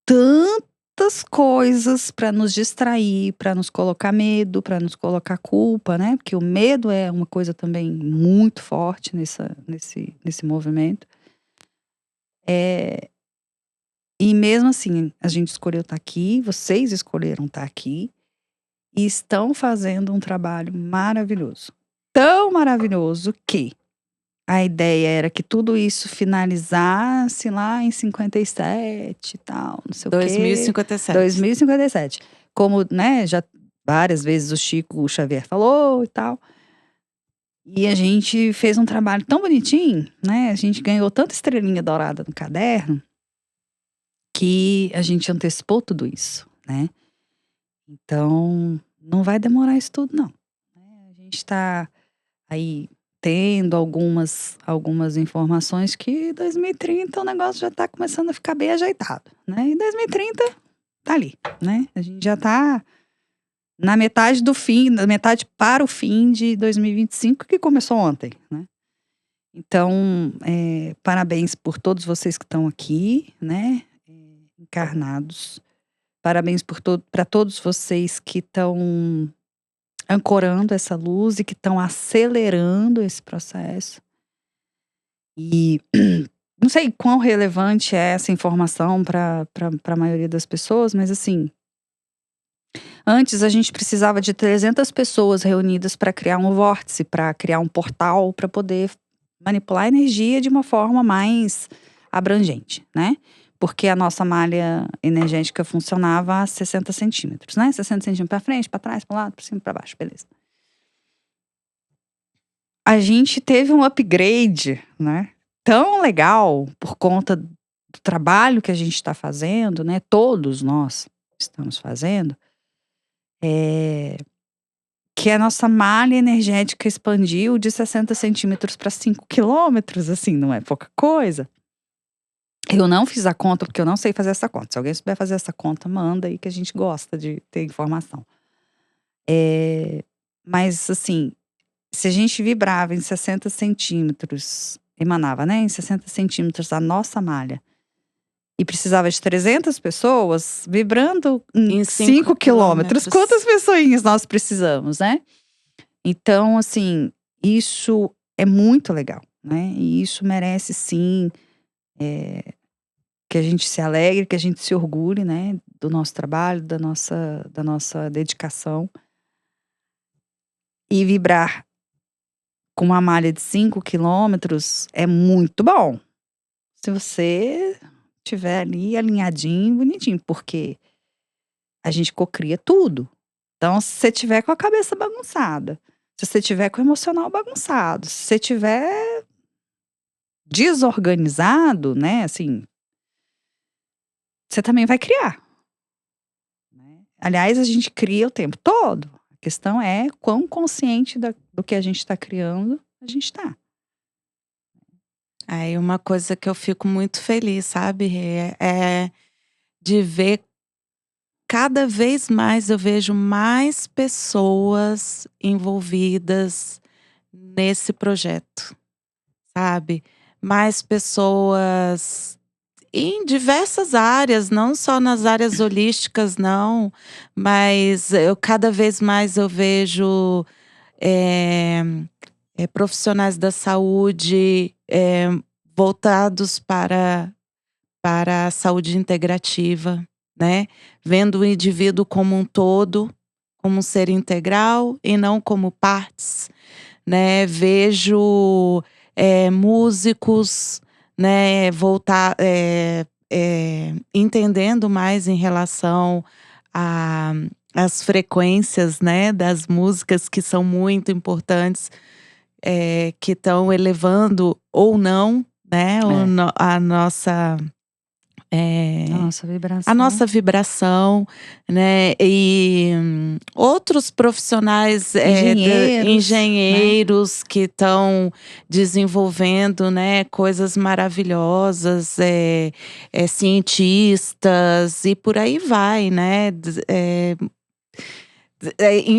tantas coisas para nos distrair, para nos colocar medo, para nos colocar culpa, né? Porque o medo é uma coisa também muito forte nesse movimento. E mesmo assim, a gente escolheu estar aqui, vocês escolheram estar aqui e estão fazendo um trabalho maravilhoso. Tão maravilhoso que a ideia era que tudo isso finalizasse lá em 57 e tal, não sei o quê. 2057. 2057. Como, né, já várias vezes o Chico Xavier falou e tal. E a gente fez um trabalho tão bonitinho, né? A gente ganhou tanta estrelinha dourada no caderno que a gente antecipou tudo isso, né? Então, não vai demorar isso tudo, não. A gente está aí tendo algumas informações que 2030 o negócio já está começando a ficar bem ajeitado, né? E 2030 tá ali, né? A gente já está na metade do fim, na metade para o fim de 2025, que começou ontem, né? Então, parabéns por todos vocês que estão aqui, né? Encarnados. Parabéns para todos vocês que estão ancorando essa luz e que estão acelerando esse processo. E não sei quão relevante é essa informação para a maioria das pessoas, mas assim, antes a gente precisava de 300 pessoas reunidas para criar um vórtice, para criar um portal, para poder manipular a energia de uma forma mais abrangente, né? Porque a nossa malha energética funcionava a 60 centímetros, né? 60 centímetros para frente, para trás, para um lado, para cima, para baixo, beleza. A gente teve um upgrade, né? Tão legal por conta do trabalho que a gente está fazendo, né? Todos nós estamos fazendo. Que a nossa malha energética expandiu de 60 centímetros para 5 quilômetros, assim, não é pouca coisa. Eu não fiz a conta, porque eu não sei fazer essa conta. Se alguém souber fazer essa conta, manda aí que a gente gosta de ter informação. Mas, assim, se a gente vibrava em 60 centímetros, emanava, né, em 60 centímetros a nossa malha, e precisava de 300 pessoas, vibrando em 5 quilômetros, quantas pessoinhas nós precisamos, né? Então, assim, isso é muito legal, né? E isso merece, sim, que a gente se alegre, que a gente se orgulhe, né? Do nosso trabalho, da nossa dedicação. E vibrar com uma malha de 5 quilômetros é muito bom. Se você estiver ali alinhadinho, bonitinho, porque a gente cocria tudo. Então, se você tiver com a cabeça bagunçada, se você tiver com o emocional bagunçado, se você tiver desorganizado, né, assim, você também vai criar, né. Aliás, a gente cria o tempo todo. A questão é quão consciente do que a gente está criando a gente está. Aí uma coisa que eu fico muito feliz, sabe, é de ver cada vez mais eu vejo mais pessoas envolvidas nesse projeto, sabe. Mais pessoas em diversas áreas, não só nas áreas holísticas não, mas cada vez mais eu vejo, eh profissionais da saúde, voltados para a saúde integrativa, né, vendo o indivíduo como um todo, como um ser integral e não como partes, né. Vejo, músicos, né, entendendo mais em relação a às frequências, né, das músicas que são muito importantes, que estão elevando ou não, né, a nossa, A nossa a vibração. nossa vibração, né, e outros profissionais, Engenheiros, engenheiros que estão desenvolvendo, né, coisas maravilhosas, cientistas e por aí vai, né,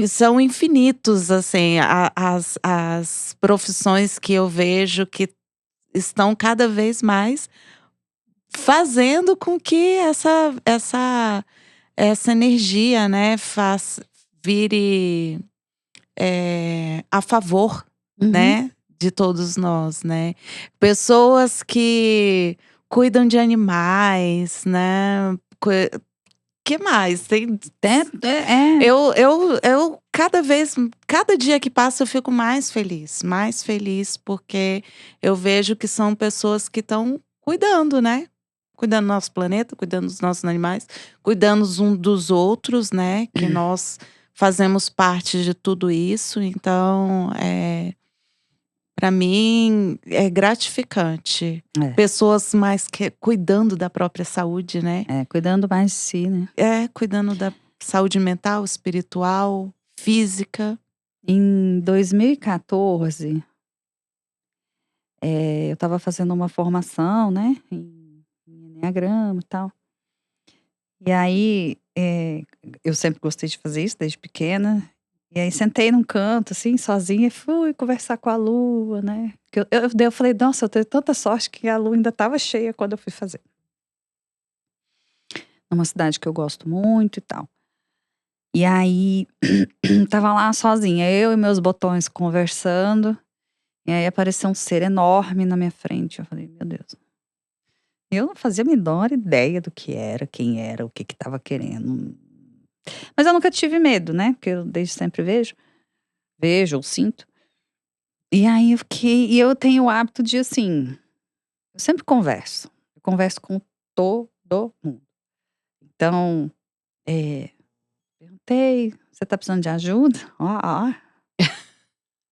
são infinitos, assim, as profissões que eu vejo que estão cada vez mais fazendo com que essa energia, né, vire, a favor, Uhum. né, de todos nós, né. Pessoas que cuidam de animais, né, que mais? Tem, É. eu cada dia que passa eu fico mais feliz, porque eu vejo que são pessoas que estão cuidando, né? Cuidando do nosso planeta, cuidando dos nossos animais, cuidando uns dos outros, né? Que nós fazemos parte de tudo isso. Então, para mim é gratificante. É. Pessoas mais que cuidando da própria saúde, né? Cuidando mais de si, né? Cuidando da saúde mental, espiritual, física. Em 2014, eu estava fazendo uma formação, né, em enneagrama e tal. E aí, eu sempre gostei de fazer isso desde pequena. E aí sentei num canto, assim, sozinha, e fui conversar com a lua, né. Que eu falei: "Nossa, eu tenho tanta sorte que a lua ainda estava cheia quando eu fui fazer". Numa cidade que eu gosto muito e tal. E aí, estava lá sozinha, eu e meus botões conversando, e aí apareceu um ser enorme na minha frente. Eu falei: "Meu Deus". Eu não fazia a menor ideia do que era, quem era, o que que estava querendo. Mas eu nunca tive medo, né, porque eu desde sempre vejo ou sinto. E aí eu tenho o hábito de, assim, eu sempre eu converso com todo mundo. Então, perguntei: "Você tá precisando de ajuda?" Ó,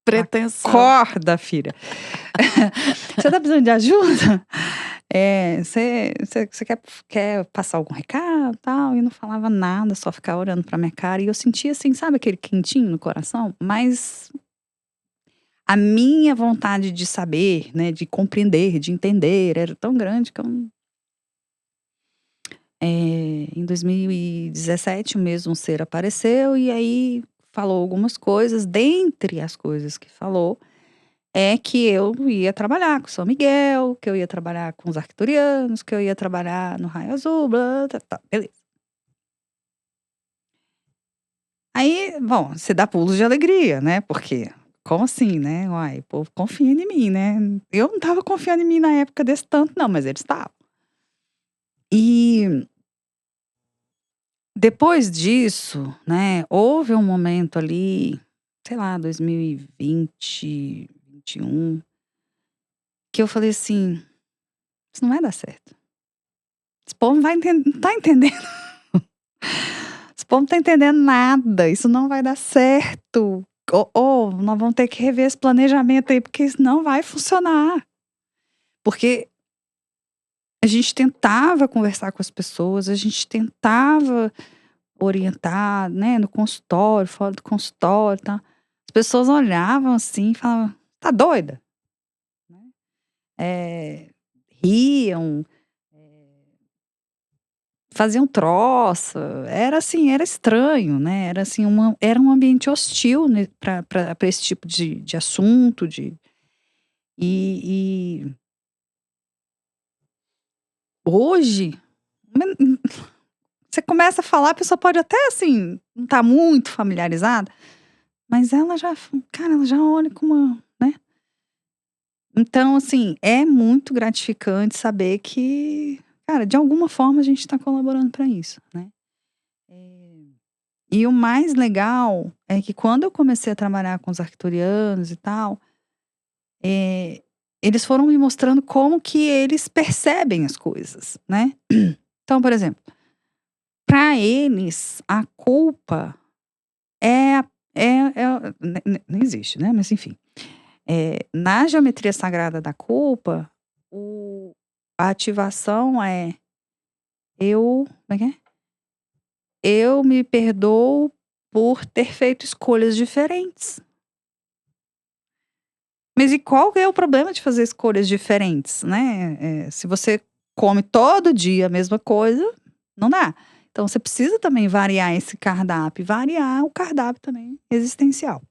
Pretensão. acorda filha. "Você tá precisando de ajuda? Você quer passar algum recado, tal?" E não falava nada, só ficava olhando pra minha cara e eu sentia, assim, sabe aquele quentinho no coração? Mas a minha vontade de saber, né, de compreender, de entender, era tão grande que eu não. Em 2017 o mesmo ser apareceu e aí falou algumas coisas, dentre as coisas que falou, é que eu ia trabalhar com São Miguel, que eu ia trabalhar com os arcturianos, que eu ia trabalhar no Raio Azul, blá, tá, beleza. Aí, bom, você dá pulos de alegria, né, porque como assim, né, uai, o povo confia em mim, né. Eu não estava confiando em mim na época desse tanto não, mas eles estavam. E depois disso, né, houve um momento ali, sei lá, 2020, 21, que eu falei assim: "Isso não vai dar certo. Esse povo não tá entendendo. Esse povo não tá entendendo nada, isso não vai dar certo. Ou nós vamos ter que rever esse planejamento aí, porque isso não vai funcionar". Porque a gente tentava conversar com as pessoas, a gente tentava orientar, né, no consultório, fora do consultório, tá. As pessoas olhavam assim e falavam: "Tá doida?", né. Riam, faziam troça, era assim, era estranho, né, era assim era um ambiente hostil, né, pra esse tipo de assunto, e hoje, você começa a falar, a pessoa pode até, assim, não estar muito familiarizada, mas ela já cara, ela já olha com uma, né. Então, assim, é muito gratificante saber que, cara, de alguma forma a gente está colaborando para isso, né. Eh, e o mais legal é que quando eu comecei a trabalhar com os arcturianos e tal, eh, eles foram me mostrando como que eles percebem as coisas, né. Então, por exemplo, para eles a culpa é a nem existe, né, mas enfim. Na geometria sagrada da culpa, a ativação é: como é que é? Eu me perdoo por ter feito escolhas diferentes. Mas e qual que é o problema de fazer escolhas diferentes, né? Se você come todo dia a mesma coisa, não dá. Então você precisa também variar esse cardápio, variar o cardápio também existencial,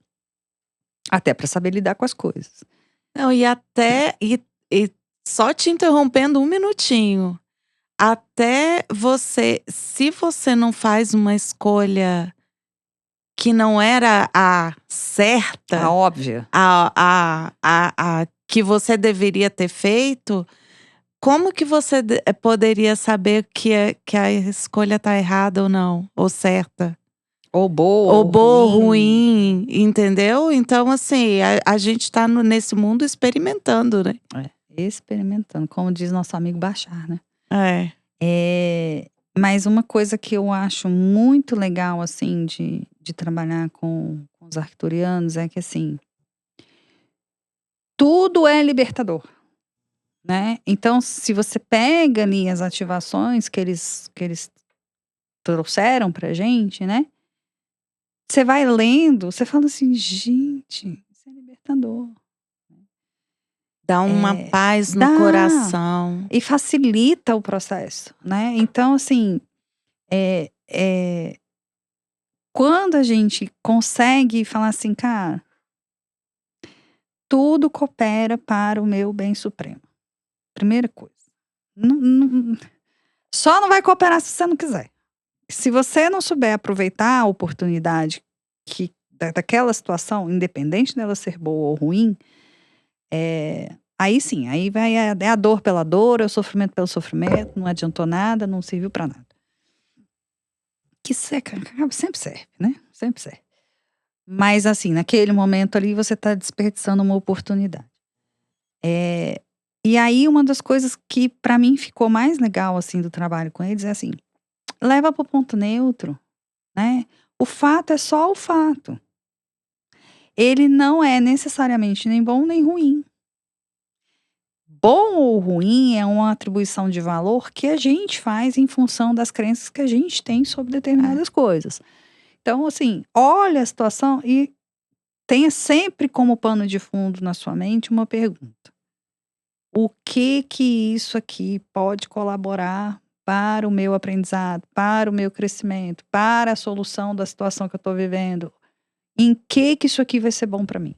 até para saber lidar com as coisas. Não, e só te interrompendo um minutinho. Até você se você não faz uma escolha que não era a A certa, óbvia. a que você deveria ter feito, como que você poderia saber que a escolha tá errada ou não? Ou certa? Ou boa, Ou ou boa ou ruim. ruim, entendeu? Então, assim, a gente tá nesse mundo experimentando, né? Experimentando, como diz nosso amigo Bashar, né? É. Mas uma coisa que eu acho muito legal, assim, de trabalhar com os arcturianos é que, assim, tudo é libertador, né? Então, se você pega ali as ativações que eles trouxeram pra gente, né? Você vai lendo, você fala assim, gente, isso é libertador. Dá uma paz no Dá! coração. E facilita o processo, né? Então, assim, é, é, quando a gente consegue falar assim, cara, tudo coopera para o meu bem supremo. Primeira coisa. Só não vai cooperar se você não quiser. Se você não souber aproveitar a oportunidade daquela situação, independente dela ser boa ou ruim, aí sim, aí vai a dor pela dor, é o sofrimento pelo sofrimento, não adiantou nada, não serviu para nada. Que sempre serve, né? Sempre serve. Mas assim, naquele momento ali você está desperdiçando uma oportunidade. E aí uma das coisas que para mim ficou mais legal assim do trabalho com eles é assim, leva para o ponto neutro, né? O fato é só o fato. Ele não é necessariamente nem bom nem ruim. Bom ou ruim é uma atribuição de valor que a gente faz em função das crenças que a gente tem sobre determinadas coisas. Então, assim, olha a situação e tenha sempre como pano de fundo na sua mente uma pergunta: o que isso aqui pode colaborar para o meu aprendizado, para o meu crescimento, para a solução da situação que eu estou vivendo? Em que isso aqui vai ser bom para mim?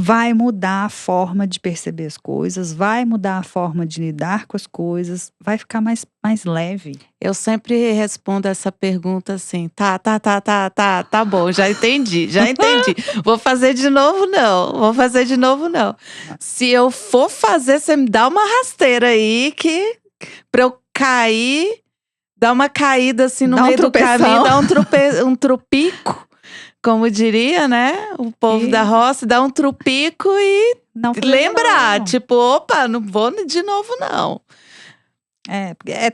Vai mudar a forma de perceber as coisas, vai mudar a forma de lidar com as coisas, vai ficar mais leve. Eu sempre respondo essa pergunta assim: tá bom, já entendi, já entendi. Vou fazer de novo, não. Vou fazer de novo, não. Se eu for fazer, você me dá uma rasteira aí que pra eu cair, dar uma caída assim no Dá um meio do tropeção. caminho, dar um trupico, como diria, né? O povo da roça, dar um trupico e Não fazer de lembrar, novo. tipo, opa, não vou de novo, não.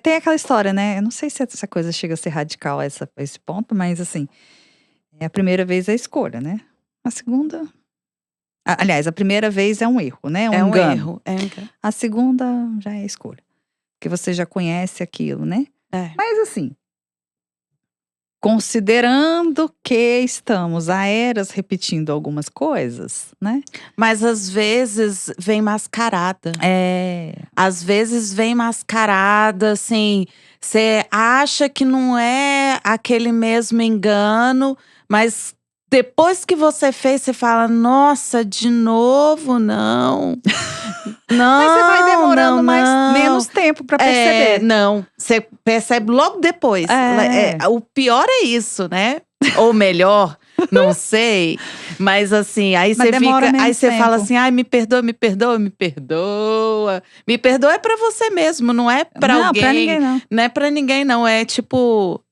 Tem aquela história, né? Eu não sei se essa coisa chega a ser radical a esse ponto, mas assim, a primeira vez é a escolha, né? A segunda. Aliás, a primeira vez é um erro, né? É um engano. erro, é um engano. A segunda já é a escolha. Porque você já conhece aquilo, né? Mas assim, considerando que estamos há eras repetindo algumas coisas, né? Mas às vezes vem mascarada. Às vezes vem mascarada, assim, você acha que não é aquele mesmo engano, mas depois que você fez, você fala: "Nossa, de novo não". Não, Mas você vai demorando não. menos tempo para perceber. Não, você percebe logo depois. O pior é isso, né? Ou melhor, não sei. Mas assim, aí Mas você demora fica, aí menos você fala tempo. assim: "Ai, me perdoa, me perdoa, me perdoa". Me perdoa é pra você mesmo, não é pra Não, alguém. pra ninguém não. Não é pra ninguém, não. É tipo,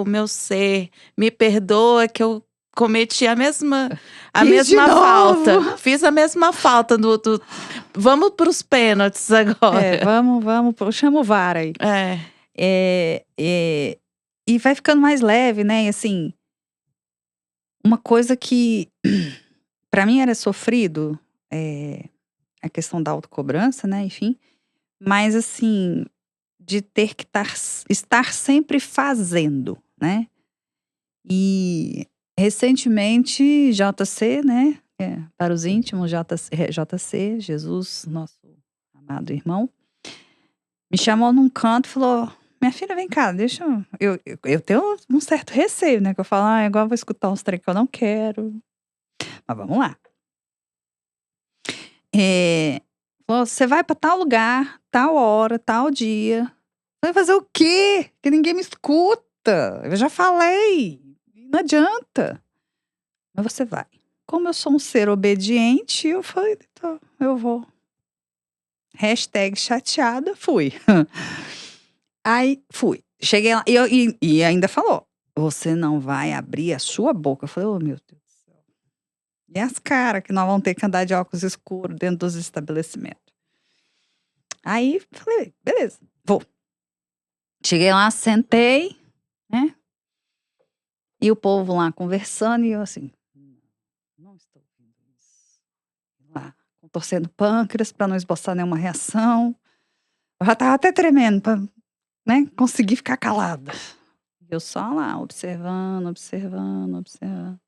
meu ser, me perdoa que eu cometi a mesma Fiz de falta. novo. Fiz a mesma falta Vamos pros pênaltis agora. Vamos, chama o VAR aí. E vai ficando mais leve, né? E assim, uma coisa que pra mim era sofrido, a questão da autocobrança, né? Enfim. Mas assim, de ter que estar sempre fazendo, né? E recentemente, JC, né? Para os íntimos, JC, Jesus, nosso amado irmão, me chamou num canto e falou: minha filha, vem cá, deixa eu tenho um certo receio, né? Que eu falo, agora eu vou escutar uns trem que eu não quero. Mas vamos lá. Falou, você vai pra tal lugar, tal hora, tal dia. Vai fazer o quê? Que ninguém me escuta. Eu já falei. Não adianta. Mas você vai. Como eu sou um ser obediente, eu falei, então, eu vou. Hashtag chateada, fui. Aí, fui. Cheguei lá, e ainda falou, você não vai abrir a sua boca. Eu falei, oh, meu Deus do céu. E as caras que nós vamos ter que andar de óculos escuros dentro dos estabelecimentos. Aí, falei, beleza, vou. Cheguei lá, sentei, né? E o povo lá conversando, e eu assim, não estou ouvindo isso. Lá, torcendo pâncreas para não esboçar nenhuma reação. Eu já tava até tremendo pra, né, conseguir ficar calada. Eu só lá, observando, observando, observando.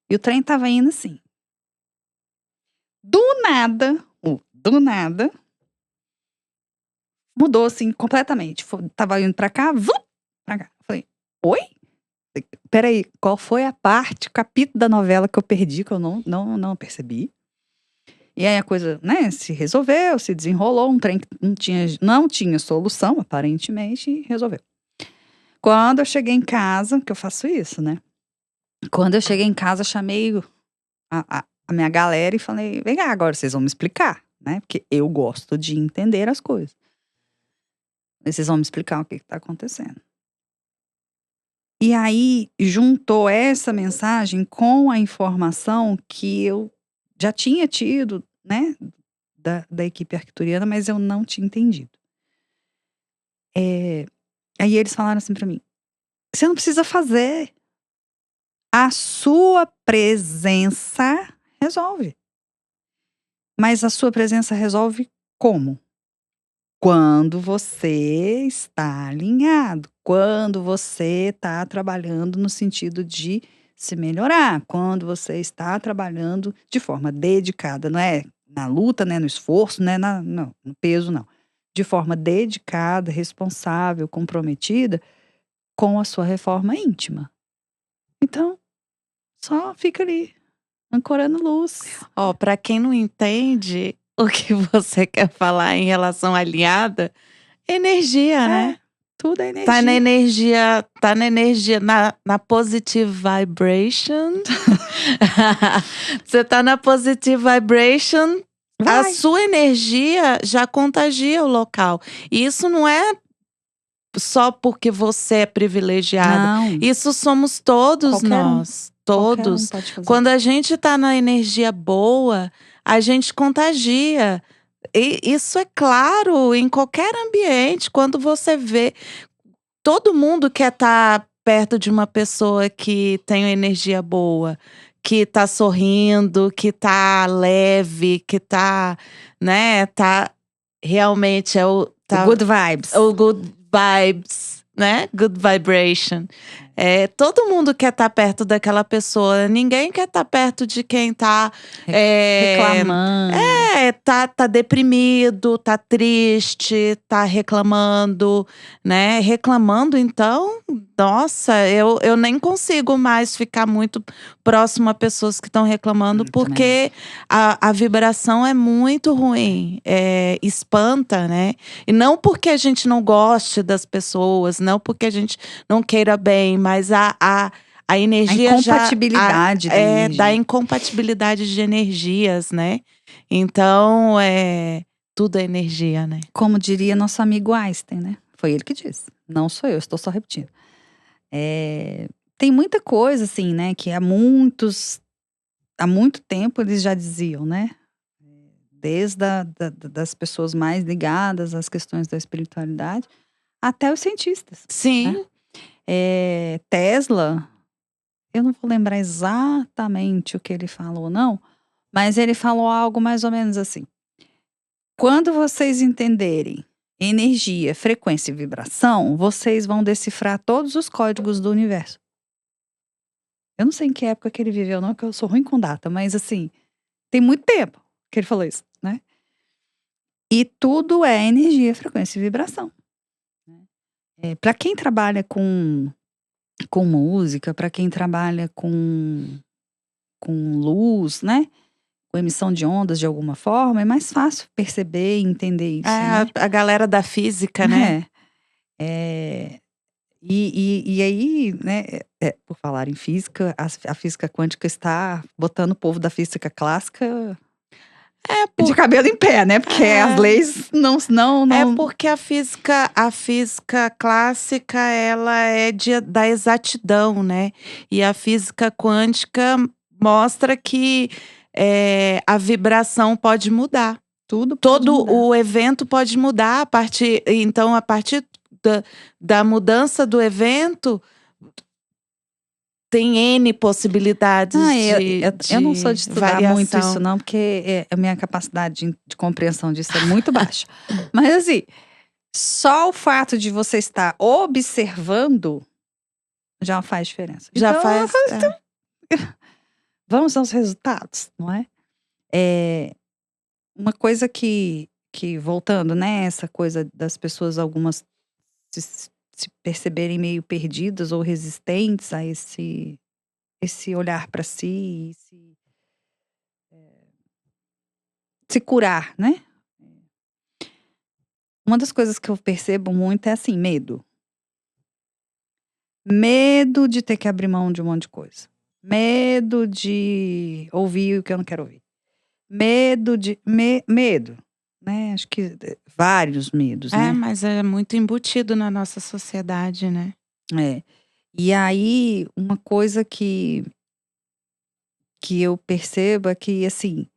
E o trem tava indo assim. Do nada, mudou assim completamente. Tava indo pra cá, pra cá. Falei, oi? Peraí, qual foi a parte, o capítulo da novela que eu perdi, que eu não percebi? E aí a coisa, né, se resolveu, se desenrolou, um trem que não tinha solução, aparentemente, e resolveu. Quando eu cheguei em casa, que eu faço isso, né? Quando eu cheguei em casa, chamei a minha galera e falei, vem cá, agora vocês vão me explicar, né? Porque eu gosto de entender as coisas. Vocês vão me explicar o que tá acontecendo. E aí, juntou essa mensagem com a informação que eu já tinha tido, né? Da equipe arcturiana, mas eu não tinha entendido. Aí eles falaram assim pra mim, você não precisa fazer. A sua presença resolve. Mas a sua presença resolve como? Quando você está alinhado, quando você está trabalhando no sentido de se melhorar, quando você está trabalhando de forma dedicada, não é na luta, né, no esforço, né, não, no peso, não. De forma dedicada, responsável, comprometida com a sua reforma íntima. Então, só fica ali, ancorando luz. Ó, pra quem não entende o que você quer falar em relação à alinhada, energia, né? Tudo é Tá na energia, na positive vibration. Você tá na positive vibration, a Vai. sua energia já contagia o local. E isso não é só porque você é privilegiado. Não, Isso somos todos Qualquer um. nós. qualquer um Todos. pode fazer. Quando a gente tá na energia boa, a gente contagia. E isso é claro em qualquer ambiente. Quando você vê. Todo mundo quer estar perto de uma pessoa que tem uma energia boa, que tá sorrindo, que tá leve, que tá, né, tá realmente Good vibes. o good vibes, né? Good vibration. Todo mundo quer estar perto daquela pessoa. Ninguém quer estar perto de quem tá Reclamando. tá deprimido, tá triste, tá reclamando, né? Reclamando, então, nossa, eu nem consigo mais ficar muito próximo a pessoas que estão reclamando, porque a vibração é muito ruim, espanta, né? E não porque a gente não goste das pessoas, não porque a gente não queira bem, mas a energia incompatibilidade da energia. da incompatibilidade de energias, né? Então, tudo é energia, né? Como diria nosso amigo Einstein, né? Foi ele que disse. Não sou eu, estou só repetindo. Tem muita coisa, assim, né? Que há muito tempo eles já diziam, né? Desde das pessoas mais ligadas às questões da espiritualidade, até os cientistas. Sim. Tesla, eu não vou lembrar exatamente o que ele falou, não. Mas ele falou algo mais ou menos assim. Quando vocês entenderem energia, frequência e vibração, vocês vão decifrar todos os códigos do universo. Eu não sei em que época que ele viveu, não, porque eu sou ruim com data, mas assim, tem muito tempo que ele falou isso, né? E tudo é energia, frequência e vibração. Para quem trabalha com música, para quem trabalha com luz, né? Com emissão de ondas de alguma forma, é mais fácil perceber e entender isso, né? A galera da física, né? E aí, né, por falar em física, a física quântica está botando o povo da física clássica de cabelo em pé, né? Porque as leis não. É porque a física clássica, ela é da exatidão, né? E a física quântica mostra que a vibração pode mudar. Tudo pode Todo mudar. o evento pode mudar a partir da mudança do evento, tem N possibilidades eu não sou de de estudar muito isso, variação. não, porque a minha capacidade de compreensão disso é muito baixa. Mas assim, só o fato de você estar observando já faz diferença. Já Então, faz. vamos aos resultados, não é? Uma coisa que voltando, né, essa coisa das pessoas, algumas se perceberem meio perdidas ou resistentes a esse olhar para si, e se curar, né? Uma das coisas que eu percebo muito é assim, medo. Medo de ter que abrir mão de um monte de coisa. Medo de ouvir o que eu não quero ouvir. Medo de. Medo, né? Acho que vários medos, né? Mas é muito embutido na nossa sociedade, né? E aí, uma coisa que eu percebo é que, assim,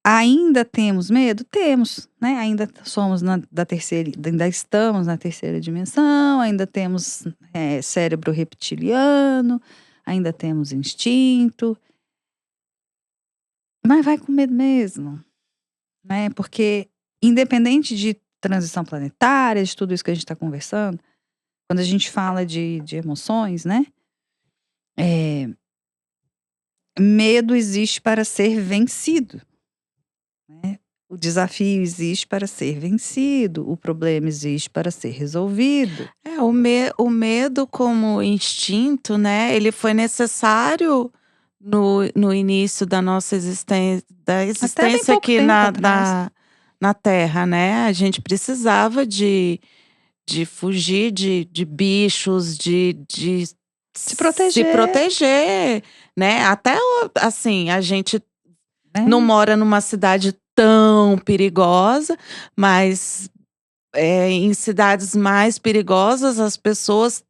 ainda temos medo? Temos, né? Ainda somos ainda estamos na terceira dimensão, ainda temos cérebro reptiliano, ainda temos instinto. Mas vai com medo mesmo, né? Porque independente de transição planetária, de tudo isso que a gente está conversando, quando a gente fala de emoções, né? Medo existe para ser vencido, né? O desafio existe para ser vencido, o problema existe para ser resolvido. O medo como instinto, né? Ele foi necessário no início da nossa existência, Até bem pouco aqui tempo atrás. na Terra, né? A gente precisava de fugir de bichos, de Se proteger. se proteger, né? Até assim, a gente não Né? mora numa cidade tão perigosa, mas em cidades mais perigosas, as pessoas,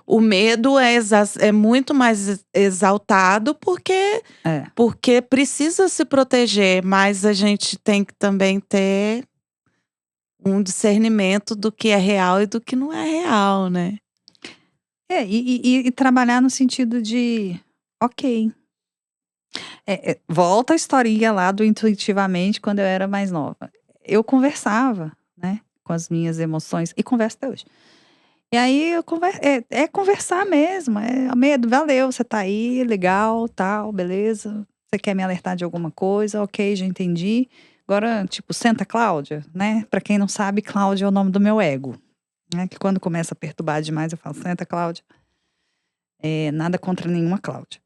o medo é muito mais exaltado porque precisa se proteger, mas a gente tem que também ter um discernimento do que é real e do que não é real, né? E trabalhar no sentido de, ok. Volta a historinha lá do intuitivamente quando eu era mais nova. Eu conversava, né, com as minhas emoções, e converso até hoje. E aí é conversar mesmo, medo, valeu, você tá aí, legal, tal, beleza. Você quer me alertar de alguma coisa? Ok, já entendi. Agora, tipo, senta Cláudia, né? Pra quem não sabe, Cláudia é o nome do meu ego, né? Que quando começa a perturbar demais, eu falo, senta Cláudia. Nada contra nenhuma Cláudia.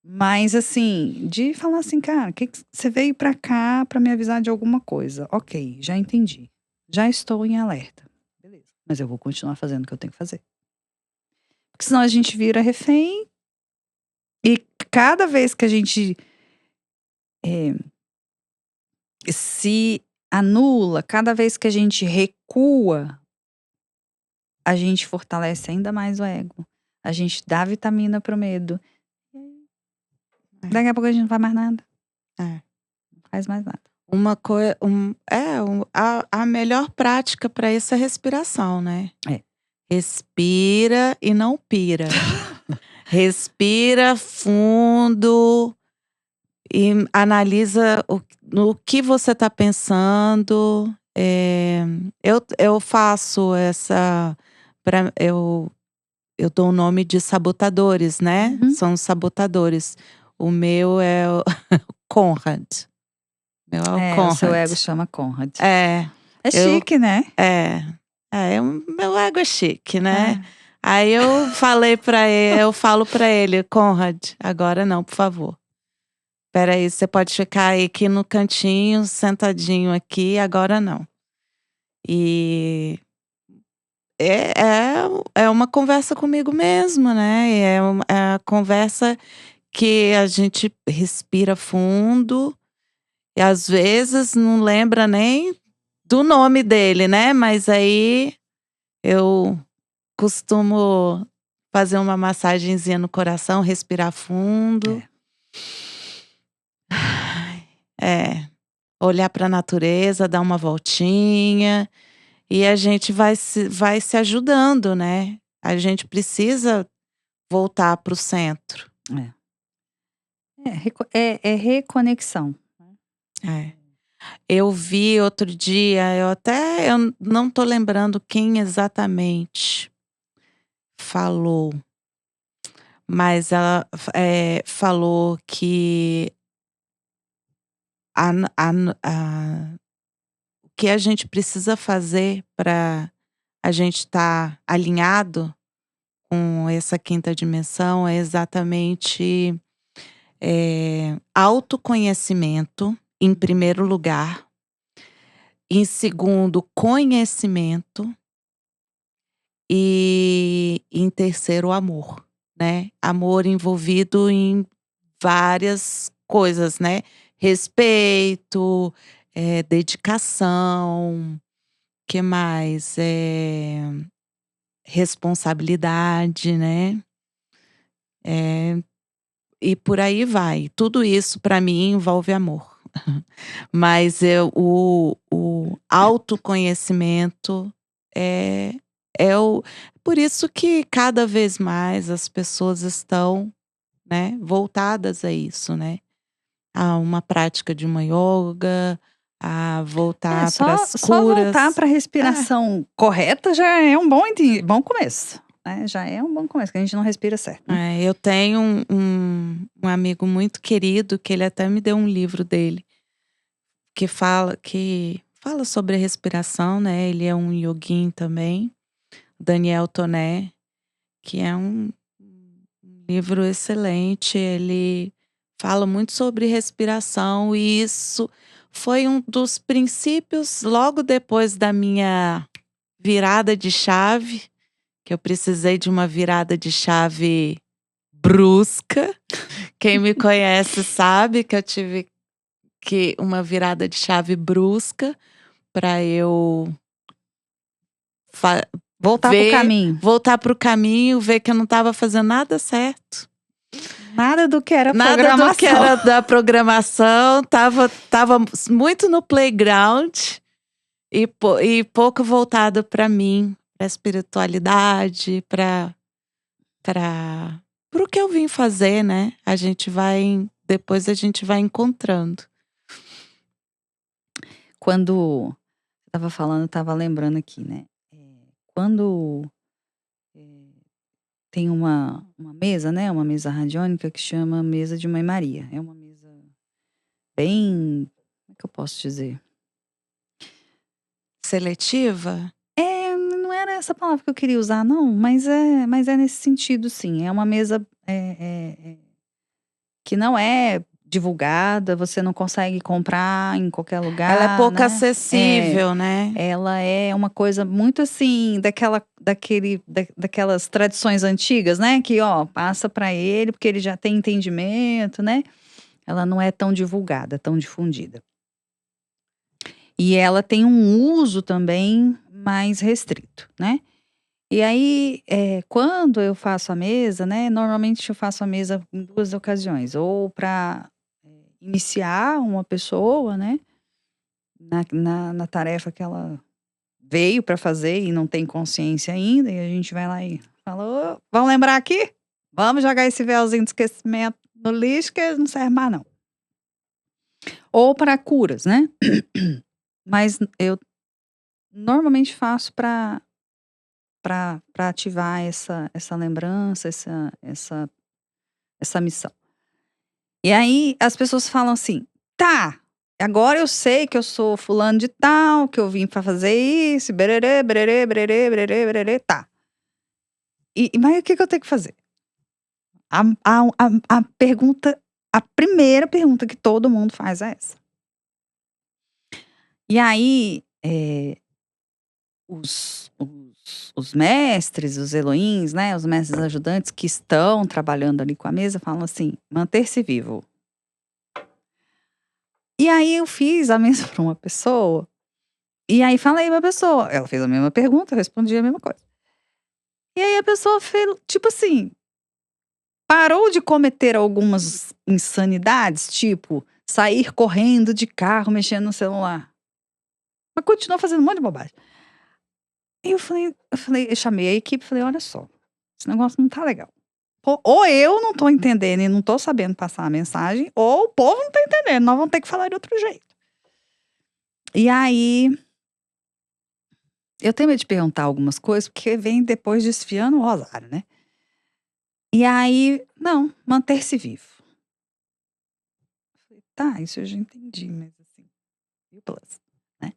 Mas assim, de falar assim, cara, que você veio pra cá pra me avisar de alguma coisa. Ok, já entendi. Já estou em alerta. Beleza. Mas eu vou continuar fazendo o que eu tenho que fazer. Porque senão a gente vira refém. E cada vez que a gente se anula, cada vez que a gente recua, a gente fortalece ainda mais o ego. A gente dá vitamina pro medo. Daqui a pouco a gente não faz mais nada. Não faz mais nada. A melhor prática para isso é respiração, né? É. Respira e não pira. Respira fundo e analisa no que você está pensando. Eu faço eu dou o nome de sabotadores, né? Uhum. São os sabotadores. O meu é o Conrad. Meu é o O seu Conrad. ego chama Conrad. É chique, né? Meu ego é chique, né? Aí eu falei para ele, eu falo para ele, Conrad, agora não, por favor. Espera aí, você pode ficar aí aqui no cantinho, sentadinho aqui, agora não. E é uma conversa comigo mesmo, né? É a conversa que a gente respira fundo e às vezes não lembra nem do nome dele, né? Mas aí eu costumo fazer uma massagenzinha no coração, respirar fundo. É, olhar para a natureza, dar uma voltinha e a gente vai se ajudando, né? A gente precisa voltar para o centro. É reconexão. É. Eu vi outro dia, eu não tô lembrando quem exatamente falou, mas ela falou que a, n- a, n- a- o que a gente precisa fazer para a gente estar alinhado com essa quinta dimensão é exatamente autoconhecimento, em primeiro lugar. Em segundo, conhecimento. E em terceiro, amor, né? Amor envolvido em várias coisas, né? Respeito, dedicação, que mais? Responsabilidade, né? E por aí vai. Tudo isso para mim envolve amor. Mas o autoconhecimento é é o por isso que cada vez mais as pessoas estão, né, voltadas a isso, né. A uma prática de uma yoga, a voltar para as Só voltar curas. para a É. respiração correta já é um bom começo, né? Já é um bom começo, que a gente não respira certo, né? Eu tenho um amigo muito querido que ele até me deu um livro dele, que fala sobre a respiração, né, ele é um yogin também, Daniel Toné, que é um livro excelente, ele fala muito sobre respiração e isso foi um dos princípios logo depois da minha virada de chave, que eu precisei de uma virada de chave brusca. Quem me conhece sabe que eu tive que uma virada de chave brusca para eu fa Voltar para o ver caminho. voltar para o caminho, ver que eu não estava fazendo nada certo. Nada do que era Nada do que programação. era da programação, estava muito no playground e pouco voltado para mim, pra espiritualidade, para o que eu vim fazer, né. Depois a gente vai encontrando. Quando estava falando, estava lembrando aqui, né? Quando tem uma mesa, né? Uma mesa radiônica que chama Mesa de Mãe Maria. É uma mesa bem. Como é que eu posso dizer? Seletiva? Não era essa palavra que eu queria usar, não, mas é nesse sentido, sim. É uma mesa que não é divulgada, você não consegue comprar em qualquer Ela é lugar, pouco né? acessível, né. Ela é uma coisa muito assim, daquelas tradições antigas, né? Que, ó, passa para ele, porque ele já tem entendimento, né? Ela não é tão divulgada, tão difundida. E ela tem um uso também mais restrito, né? E aí, quando eu faço a mesa, né? Normalmente eu faço a mesa em duas ocasiões, ou para iniciar uma pessoa, né? Na tarefa que ela veio para fazer e não tem consciência ainda, e a gente vai lá e fala: "Ô, vamos lembrar aqui? Vamos jogar esse véuzinho de esquecimento no lixo que não serve mais não." Ou para curas, né? Mas eu normalmente faço para ativar essa lembrança, essa missão. E aí as pessoas falam assim: "Tá, agora eu sei que eu sou fulano de tal, que eu vim para fazer isso, bererê, bererê, bererê, bererê, bererê, tá. Mas o que eu tenho que fazer?" A pergunta, a primeira pergunta que todo mundo faz é essa. E aí, os os mestres, os Elohims, né, os mestres ajudantes que estão trabalhando ali com a mesa, falam assim: manter-se vivo. E aí eu fiz a mesa para uma pessoa, e aí falei pra pessoa, ela fez a mesma pergunta, eu respondi a mesma coisa. E aí a pessoa fez, tipo assim, parou de cometer algumas insanidades, tipo, sair correndo de carro, mexendo no celular. Mas continuou fazendo um monte de bobagem. E eu chamei a equipe e falei: "Olha só, esse negócio não tá legal. Ou eu não tô entendendo e não tô sabendo passar a mensagem, ou o povo não tá entendendo, nós vamos ter que falar de outro jeito". E aí, eu tenho medo de perguntar algumas coisas, porque vem depois desfiando o rosário, né. E aí, não, manter-se vivo. Falei: "Tá, isso eu já entendi, mas assim, e o plus?", né.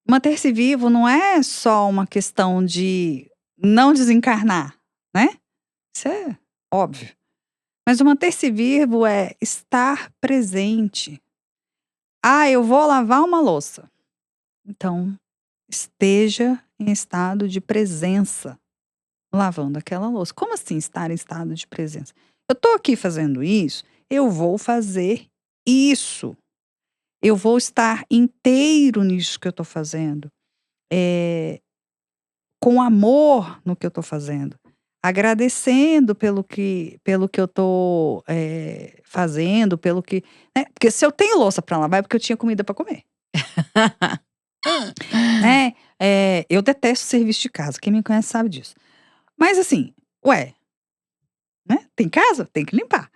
Manter-se vivo não é só uma questão de não desencarnar, né, isso é óbvio. Mas o manter-se vivo é estar presente. "Ah, eu vou lavar uma louça", então esteja em estado de presença, lavando aquela louça. Como assim estar em estado de presença? Eu tô aqui fazendo isso, eu vou fazer isso. Eu vou estar inteiro nisso que eu tô fazendo. Eh, com amor no que eu tô fazendo. Agradecendo pelo que eu tô, fazendo, pelo que, né, porque se eu tenho louça pra lavar é porque eu tinha comida pra comer, né. Eu detesto serviço de casa, quem me conhece sabe disso. Mas assim, ué, né, tem casa, tem que limpar.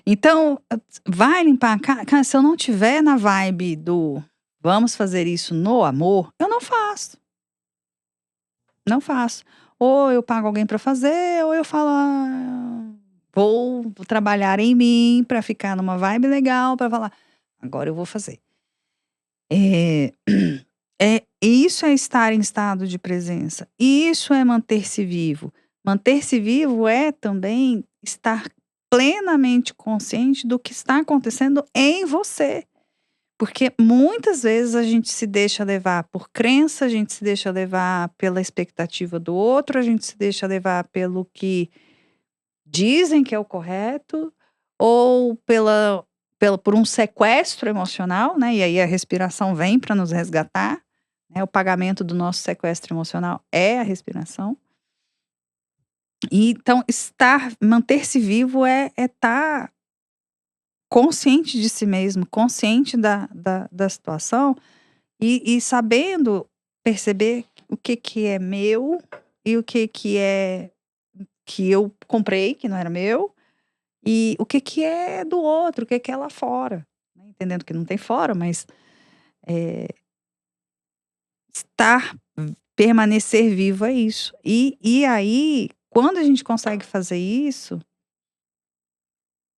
Então, vai limpar a cara, se eu não tiver na vibe do "vamos fazer isso no amor", eu não faço, não faço. Ou eu pago alguém pra fazer, ou eu falo: "Ah, vou trabalhar em mim pra ficar numa vibe legal, pra falar: 'Agora eu vou fazer'". Eh, isso é estar em estado de presença, isso é manter-se vivo. Manter-se vivo é também estar plenamente consciente do que está acontecendo em você. Porque muitas vezes a gente se deixa levar por crença, a gente se deixa levar pela expectativa do outro, a gente se deixa levar pelo que dizem que é o correto, ou por um sequestro emocional, né, e aí a respiração vem para nos resgatar, né, o pagamento do nosso sequestro emocional é a respiração. E então manter-se vivo é estar consciente de si mesmo, consciente da situação e sabendo perceber o que que é meu e o que que é que eu comprei, que não era meu, e o que que é do outro, o que que é lá fora, né, entendendo que não tem fora, mas, eh, estar permanecer vivo é isso. E aí, quando a gente consegue fazer isso,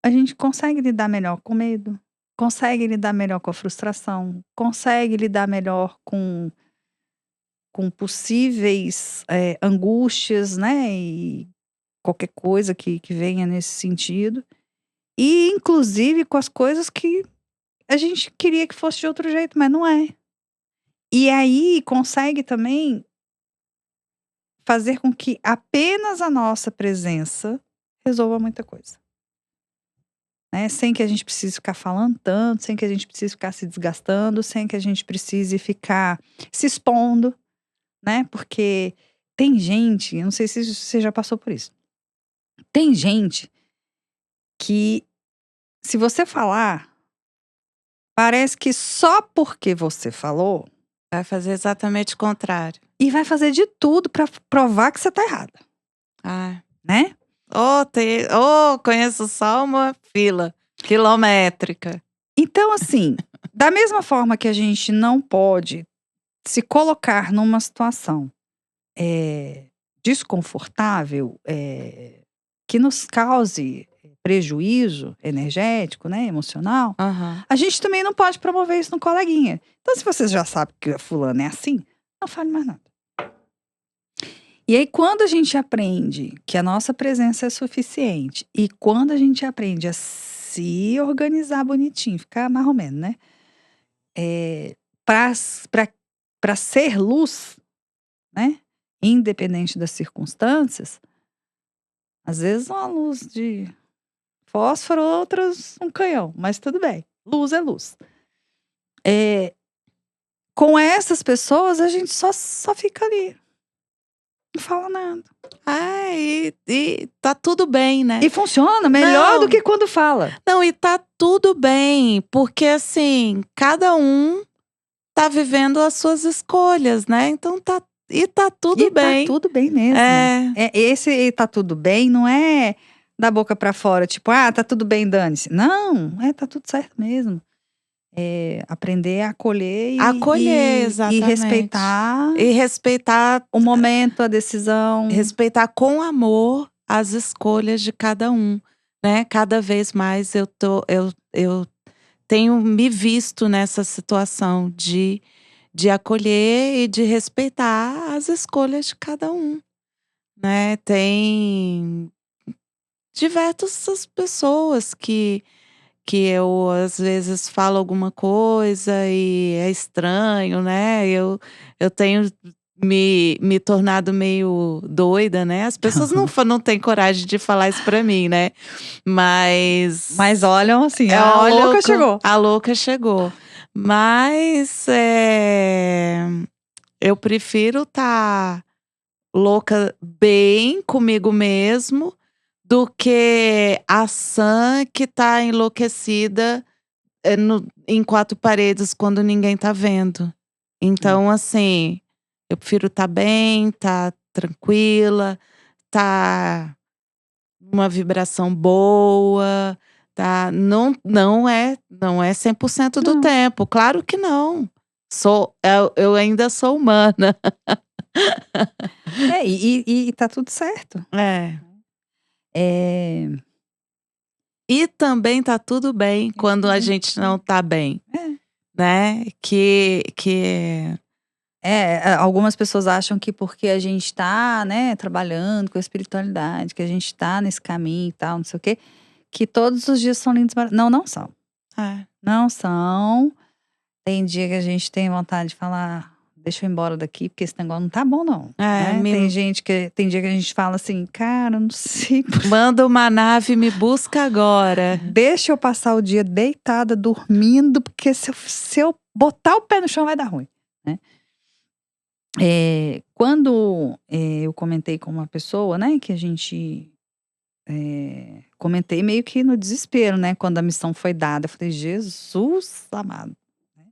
a gente consegue lidar melhor com medo, consegue lidar melhor com a frustração, consegue lidar melhor com possíveis, angústias, né, e qualquer coisa que venha nesse sentido, e inclusive com as coisas que a gente queria que fosse de outro jeito, mas não é. E aí consegue também fazer com que apenas a nossa presença resolva muita coisa, né, sem que a gente precise ficar falando tanto, sem que a gente precise ficar se desgastando, sem que a gente precise ficar se expondo, né, porque tem gente, eu não sei se você já passou por isso, tem gente que, se você falar, parece que só porque você falou, Vai fazer exatamente o contrário. e vai fazer de tudo pra provar que você tá errada, Ah. né. Conheço só uma fila quilométrica. Então assim, da mesma forma que a gente não pode se colocar numa situação, desconfortável, que nos cause prejuízo energético, né, emocional, Aham. a gente também não pode promover isso no coleguinha. Então se você já sabe que a fulana é assim, não fale mais nada. E aí quando a gente aprende que a nossa presença é suficiente, e quando a gente aprende a se organizar bonitinho, ficar mais ou menos, né, para pra ser luz, né, independente das circunstâncias, às vezes uma luz de fósforo, outras um canhão, mas tudo bem, luz é luz. Com essas pessoas a gente só fica ali, não fala nada. E tá tudo bem, né? E funciona melhor do Não. que quando fala. Não, e tá tudo bem, porque assim, cada um tá vivendo as suas escolhas, né? Então tá tudo E tá bem. tudo bem mesmo. Esse "e tá tudo bem" não é da boca pra fora, tipo: "Ah, tá tudo bem, dane-se". Não, tá tudo certo mesmo. Aprender a acolher Acolher, e exatamente. respeitar E respeitar o momento, a decisão. respeitar com amor as escolhas de cada um, né? Cada vez mais eu tenho me visto nessa situação de acolher e de respeitar as escolhas de cada um, né? Tem diversas pessoas que eu às vezes falo alguma coisa e é estranho, né? Eu tenho me tornado meio doida, né? As pessoas não têm coragem de falar isso pra mim, né? Mas olham assim, a olha, louca chegou. a louca chegou. Mas eu prefiro estar louca bem comigo mesmo do que a Sam que tá enlouquecida em quatro paredes quando ninguém tá vendo. Então, assim, eu prefiro estar bem, estar tranquila, estar numa vibração boa, tá? Não é 100% do Não. tempo, claro que não. Eu ainda sou humana. E tá tudo certo. É. É, E também tá tudo bem quando a gente não tá bem, é. né? Algumas pessoas acham que porque a gente tá, né, trabalhando com a espiritualidade, que a gente tá nesse caminho e tal, não sei o quê, que todos os dias são lindos. Não, não são. É. Não são. Tem dia que a gente tem vontade de falar: "Deixa eu ir embora daqui, porque esse negócio não tá bom não", É, né. Tem dia que a gente fala assim: "Cara, não sei manda uma nave, me busca agora. deixa eu passar o dia deitada, dormindo, porque se eu botar o pé no chão vai dar ruim", né. Quando, eu comentei com uma pessoa, né, que a gente, comentei meio que no desespero, né, quando a missão foi dada, eu falei: "Jesus amado", né.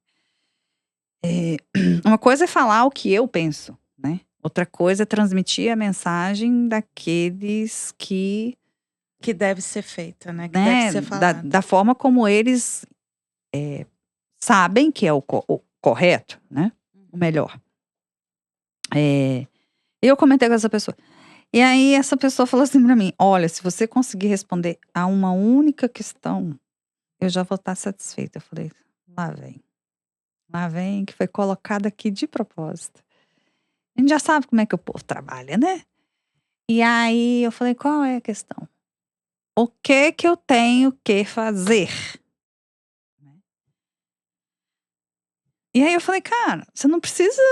Uma coisa é falar o que eu penso, né, outra coisa é transmitir a mensagem daqueles que, Que deve ser feita, né, que deve né, ser da falado. da forma como eles, sabem que é o correto, né, o melhor. Eh, eu comentei com essa pessoa. E aí essa pessoa falou assim pra mim: "Olha, se você conseguir responder a uma única questão, eu já vou estar satisfeita". Eu falei: Lá vem que foi colocado aqui de propósito. A gente já sabe como é que o povo trabalha, né". E aí eu falei: "Qual é a questão? O que eu tenho que fazer?". E aí eu falei: "Cara, você não precisa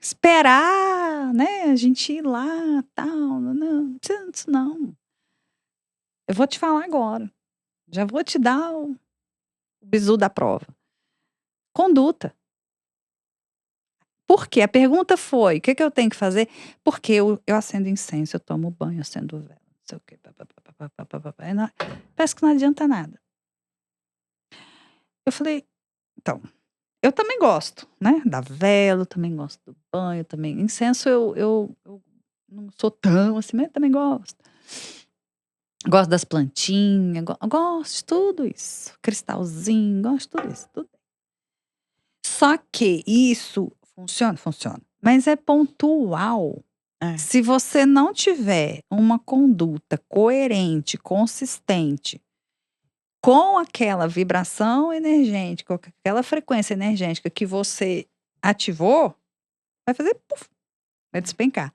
esperar, né, a gente ir lá, tal, não precisa disso não. Eu vou te falar agora, já vou te dar o bizu da prova. Conduta". Por quê? A pergunta foi: "O que eu tenho que fazer?". Porque eu acendo incenso, eu tomo banho, acendo vela, não sei o quê, pá-pá-pá-pá-pá-pá-pá-pá, e parece que não adianta nada. Eu falei: "Então, eu também gosto, né, da vela, eu também gosto do banho, também incenso eu não sou tão assim, mas eu também gosto. Gosto das plantinhas, gosto de tudo isso, cristalzinho, gosto de tudo isso, tudo". Só que isso funciona? Funciona, mas é pontual. É. Se você não tiver uma conduta coerente, consistente, com aquela vibração energética, com aquela frequência energética que você ativou, vai fazer puf, vai despencar.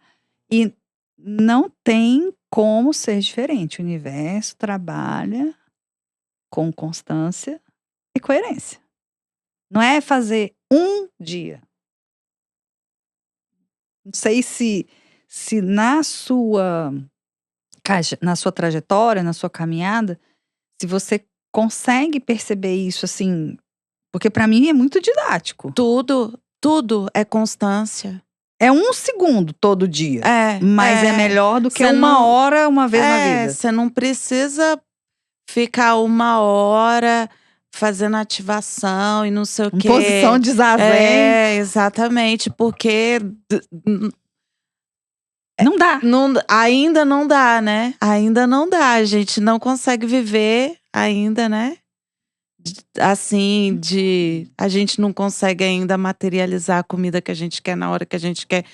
E não tem como ser diferente. O universo trabalha com constância e coerência. Não é fazer um dia. Não sei se na sua trajetória, na sua caminhada, se você consegue perceber isso, assim, porque pra mim é muito didático. Tudo é constância. É 1 segundo todo dia, mas é É. melhor do que Você 1 não hora uma vez na vida. você não precisa ficar 1 hora fazendo ativação e não sei o Em quê. posição de zazen. Exatamente, porque Não dá. ainda não dá, né? Ainda não dá. A gente não consegue viver ainda, né? Assim, a gente não consegue ainda materializar a comida que a gente quer na hora que a gente quer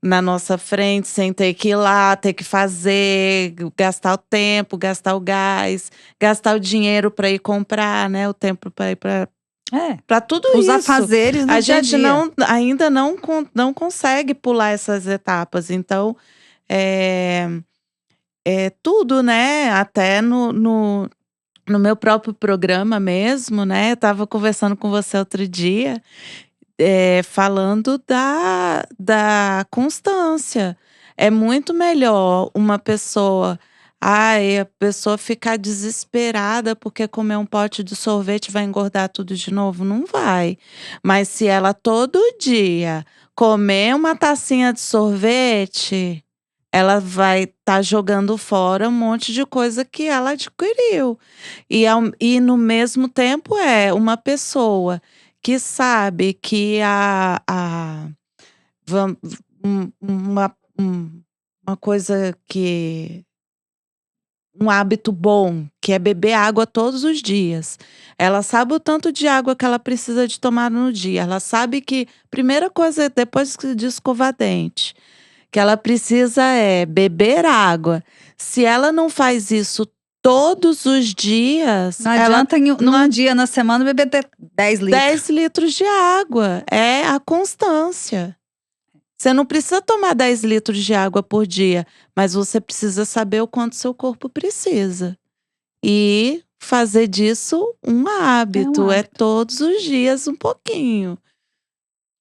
na nossa frente, sem ter que ir lá, ter que fazer, gastar o tempo, gastar o gás, gastar o dinheiro para ir comprar, né? O tempo para ir para tudo Os isso. afazeres do A dia a gente dia. ainda não consegue pular essas etapas. Então, é tudo, né? Até no meu próprio programa mesmo, né? Eu tava conversando com você outro dia, falando da constância. É muito melhor uma pessoa a pessoa ficar desesperada porque comer um pote de sorvete vai engordar tudo de novo, não vai. Mas se ela todo dia comer uma tacinha de sorvete, ela vai estar jogando fora um monte de coisa que ela adquiriu. E no mesmo tempo uma pessoa que sabe que vam uma coisa que um hábito bom, que é beber água todos os dias. Ela sabe o tanto de água que ela precisa de tomar no dia. Ela sabe que primeira coisa depois de escovar dente, que ela precisa beber água. Se ela não faz isso todos os dias, Não adianta num dia na semana beber 10 litros. 10 litros de água. É a constância. Você não precisa tomar 10 litros de água por dia, mas você precisa saber o quanto seu corpo precisa. E fazer disso um hábito. É todos os dias um pouquinho.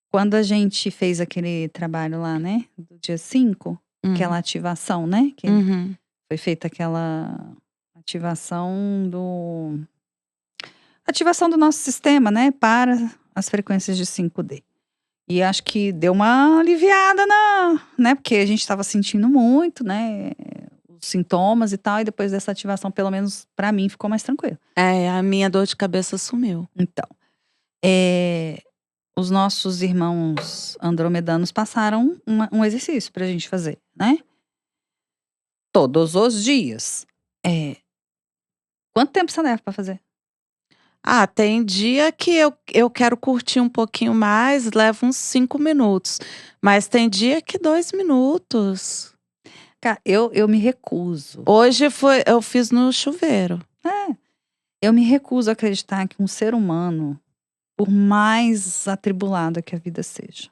Quando a gente fez aquele trabalho lá, né, do dia 5, aquela ativação, né, que foi feita aquela ativação do nosso sistema, né, para as frequências de 5D. E acho que deu uma aliviada né, porque a gente estava sentindo muito, né, os sintomas e tal, e depois dessa ativação, pelo menos pra mim, ficou mais tranquilo. A minha dor de cabeça sumiu. Então, os nossos irmãos andromedanos passaram um exercício pra gente fazer, né? Todos os dias. Quanto tempo você leva pra fazer? Tem dia que eu quero curtir um pouquinho mais, leva uns 5 minutos. Mas tem dia que 2 minutos. Cara, eu me recuso. Hoje eu fiz no chuveiro. Eu me recuso a acreditar que um ser humano, por mais atribulada que a vida seja.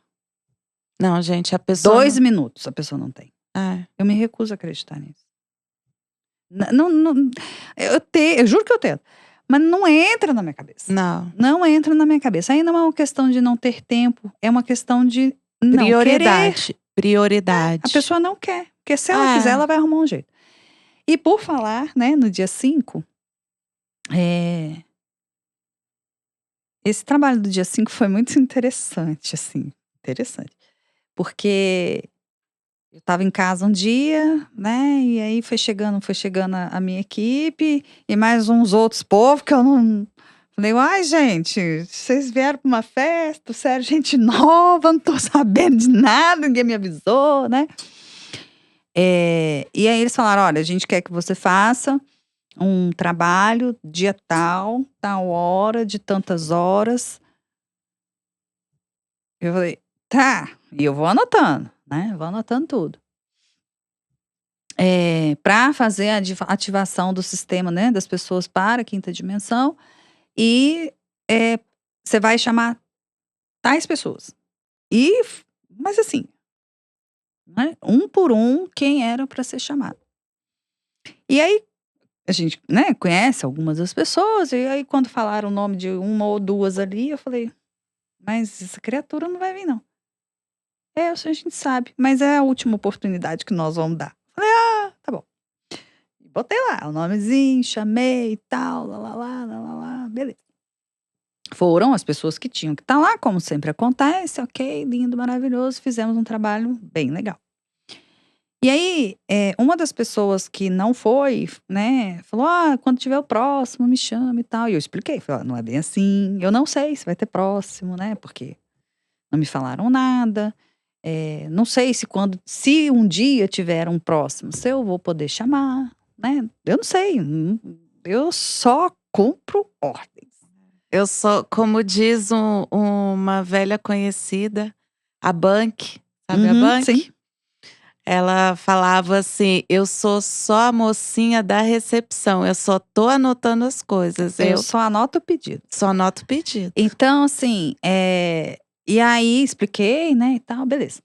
Não, gente, a pessoa 2 minutos a pessoa não tem. Eu me recuso a acreditar nisso. Eu juro que eu tento. Mas não entra na minha cabeça. Não entra na minha cabeça. Aí não é uma questão de não ter tempo. É uma questão de não querer. Prioridade. A pessoa não quer. Porque se ela quiser, ela vai arrumar um jeito. E por falar, né, no dia 5, esse trabalho do dia 5 foi muito interessante, assim. Interessante. Porque eu estava em casa um dia, né, e aí foi chegando a minha equipe e mais uns outros povos que eu não... Falei, ai gente, vocês vieram para uma festa, sério, gente nova, não tô sabendo de nada, ninguém me avisou, né. E aí eles falaram, olha, a gente quer que você faça um trabalho, dia tal hora, de tantas horas. Eu falei, tá, e eu vou anotando, né, vou anotando tudo. Para fazer a ativação do sistema, né, das pessoas para a 5ª dimensão. E você vai chamar tais pessoas. Mas assim, né, um por um, quem era para ser chamado. E aí, a gente, né, conhece algumas das pessoas, e aí quando falaram o nome de uma ou duas ali, eu falei, mas essa criatura não vai vir não. A gente sabe, mas é a última oportunidade que nós vamos dar. Falei, tá bom. Botei lá o nomezinho, chamei e tal, lá, beleza. Foram as pessoas que tinham que estar lá, como sempre acontece, ok, lindo, maravilhoso, fizemos um trabalho bem legal. E aí, uma das pessoas que não foi, né, falou: quando tiver o próximo, me chama e tal. E eu expliquei, falei: não é bem assim, eu não sei se vai ter próximo, né, porque não me falaram nada. Não sei se um dia tiver um próximo, se eu vou poder chamar, né? Eu não sei, eu só cumpro ordens. Eu sou, como diz uma velha conhecida, a Bank, sabe a Sim. Bank? Ela falava assim: "Eu sou só a mocinha da recepção, eu só tô anotando as coisas, Eu eu só anoto o pedido. só anoto o pedido". Então, assim, e aí expliquei, né, e tal, beleza.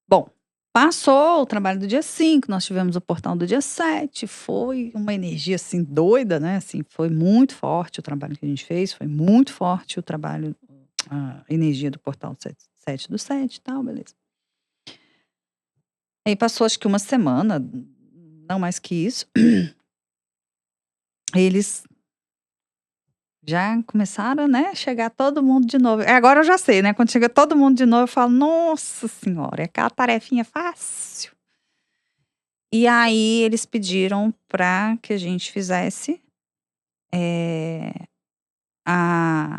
Bom, passou o trabalho do dia 5, nós tivemos o portal do dia 7, foi uma energia, assim, doida, né, assim, foi muito forte o trabalho que a gente fez, foi muito forte o trabalho, a energia do portal 7 do 7 e tal, beleza. Aí passou acho que uma semana, não mais que isso, eles já começaram, né, chegar todo mundo de novo. Agora eu já sei, né, quando chega todo mundo de novo eu falo: "Nossa senhora, é aquela tarefinha fácil". E aí eles pediram para que a gente fizesse, eh, a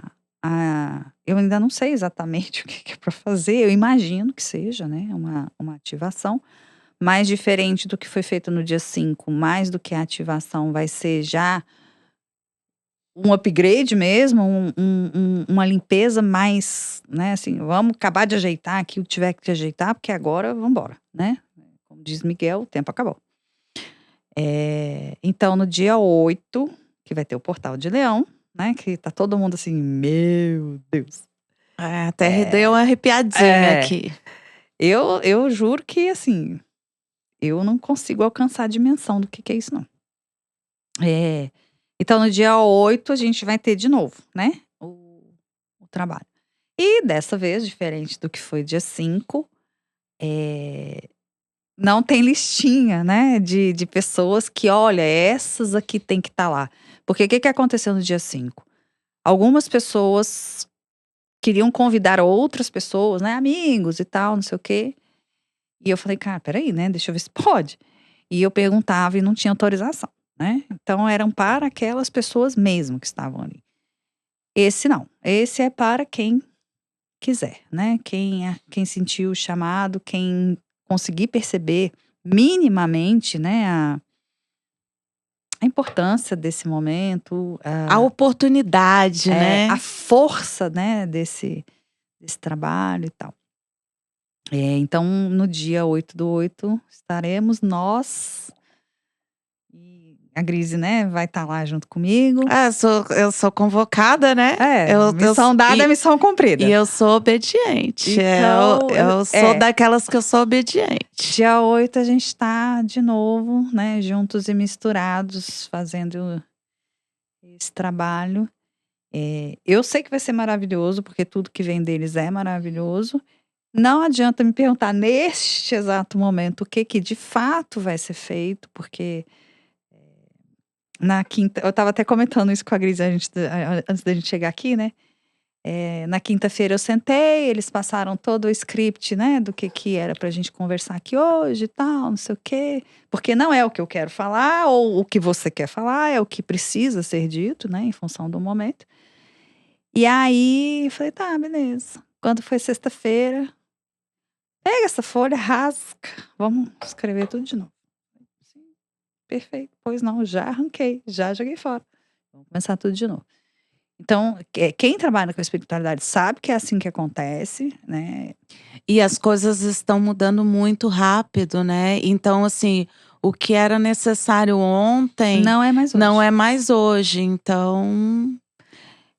eu ainda não sei exatamente o que que é para fazer, eu imagino que seja, né, uma ativação, mais diferente do que foi feito no dia 5, mais do que a ativação vai ser já um upgrade mesmo, uma limpeza mais, né, assim, vamos acabar de ajeitar aqui o que tiver que ajeitar, porque agora vamos embora, né. Como diz Miguel, o tempo acabou. Então no dia 8, que vai ter o Portal de Leão, né, que tá todo mundo assim: "Meu Deus". Até deu uma arrepiadinha É, aqui. eu juro que, assim, eu não consigo alcançar a dimensão do que é isso não. É, então no dia 8 a gente vai ter de novo, né, o trabalho. E dessa vez, diferente do que foi dia 5, eh, não tem listinha, né, de pessoas que: "Olha, essas aqui tem que estar lá". Porque o que que aconteceu no dia 5? Algumas pessoas queriam convidar outras pessoas, né, amigos e tal, não sei o quê. E eu falei: "Cara, espera aí, né, deixa eu ver se pode". E eu perguntava e não tinha autorização, né. Então eram para aquelas pessoas mesmo que estavam ali. Esse não, esse é para quem quiser, né, quem sentiu o chamado, quem conseguir perceber minimamente, né, a importância desse momento, A oportunidade, a né. força, né, desse trabalho e tal. Então no dia 8/8 estaremos nós, e a Grise, né, vai estar lá junto comigo. Eu sou convocada, né. Eu Missão dada é missão e cumprida. eu sou obediente, Então, eu sou daquelas que eu sou obediente. dia 8 a gente tá de novo, né, juntos e misturados fazendo esse trabalho. Eu sei que vai ser maravilhoso, porque tudo que vem deles é maravilhoso. Não adianta me perguntar neste exato momento o que que de fato vai ser feito, porque na quinta eu estava até comentando isso com a Gris antes da gente chegar aqui, né. Na quinta-feira eu sentei, eles passaram todo o script, né, do que era pra gente conversar aqui hoje e tal, não sei o quê, porque não é o que eu quero falar ou o que você quer falar, é o que precisa ser dito, né, em função do momento. E aí eu falei: "Tá, beleza". Quando foi sexta-feira: "Pega essa folha, rasga, vamos escrever tudo de novo". Sim, perfeito. Pois não, já arranquei, já joguei fora. Vamos começar tudo de novo. Então, quem trabalha com a espiritualidade sabe que é assim que acontece, né. E as coisas estão mudando muito rápido, né. Então, assim, o que era necessário ontem, Não é mais não hoje. é mais hoje, então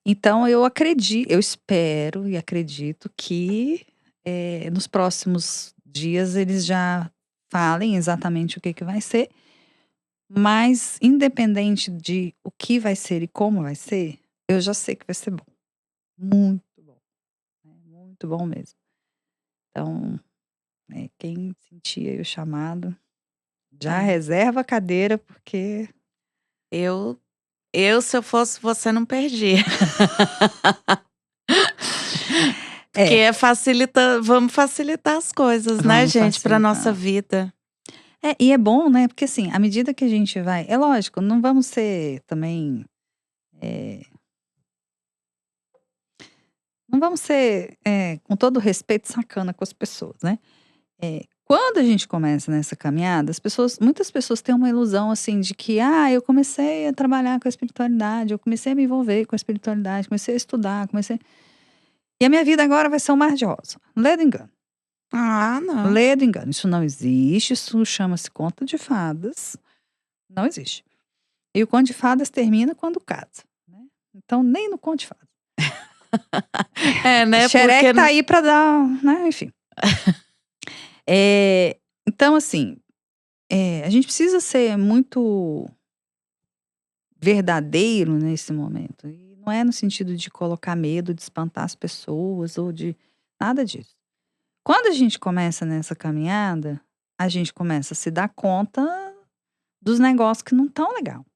Então eu espero e acredito que, nos próximos dias eles já falem exatamente o que que vai ser, mas independente de o que vai ser e como vai ser, eu já sei que vai ser bom, muito bom, né, muito bom mesmo. Então, quem sentir aí o chamado, já É. reserva a cadeira, porque Eu, se eu fosse você, não perdia. Porque vamos facilitar as coisas, né, vamos gente, para nossa facilitar. vida. E é bom, né? Porque assim, à medida que a gente vai. É lógico, não vamos ser também. Não vamos ser, com todo respeito, sacana com as pessoas, né? Quando a gente começa nessa caminhada, muitas pessoas têm uma ilusão assim de que, eu comecei a trabalhar com a espiritualidade, eu comecei a me envolver com a espiritualidade, comecei a estudar, e a minha vida agora vai ser um mar de rosa. Lê do engano. Ah, não. Lê do engano. Isso não existe, isso chama-se conto de fadas. Não existe. E o conto de fadas termina quando casa, né? Então, nem no conto de fadas. É, né? Xerec Porque tá aí pra dar, né? Enfim. Então, assim, a gente precisa ser muito verdadeiro nesse momento. E não é no sentido de colocar medo, de espantar as pessoas ou de nada disso. Quando a gente começa nessa caminhada, a gente começa a se dar conta dos negócios que não estão legal,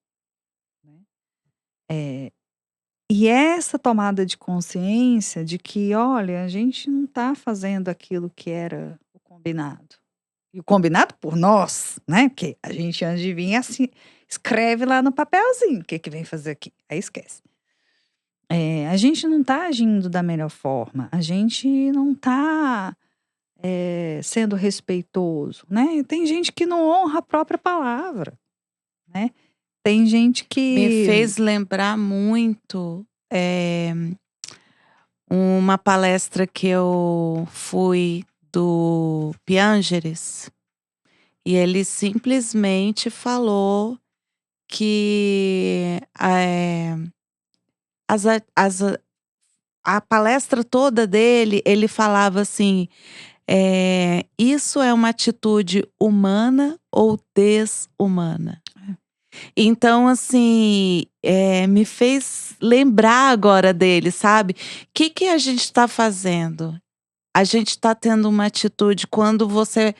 né? E essa tomada de consciência de que, olha, a gente não está fazendo aquilo que era o combinado. E o combinado por nós, né? Porque a gente, antes de vir, assim, escreve lá no papelzinho o que vem fazer aqui. Aí esquece. A gente não está agindo da melhor forma. A gente não está sendo respeitoso, né? Tem gente que não honra a própria palavra, né? Tem gente me que... fez lembrar muito uma palestra que eu fui do Piaget. E ele simplesmente falou que a palestra toda dele, ele falava assim: isso é uma atitude humana ou desumana? Então, assim, me fez lembrar agora dele, sabe? O que a gente está fazendo? A gente está tendo uma atitude quando você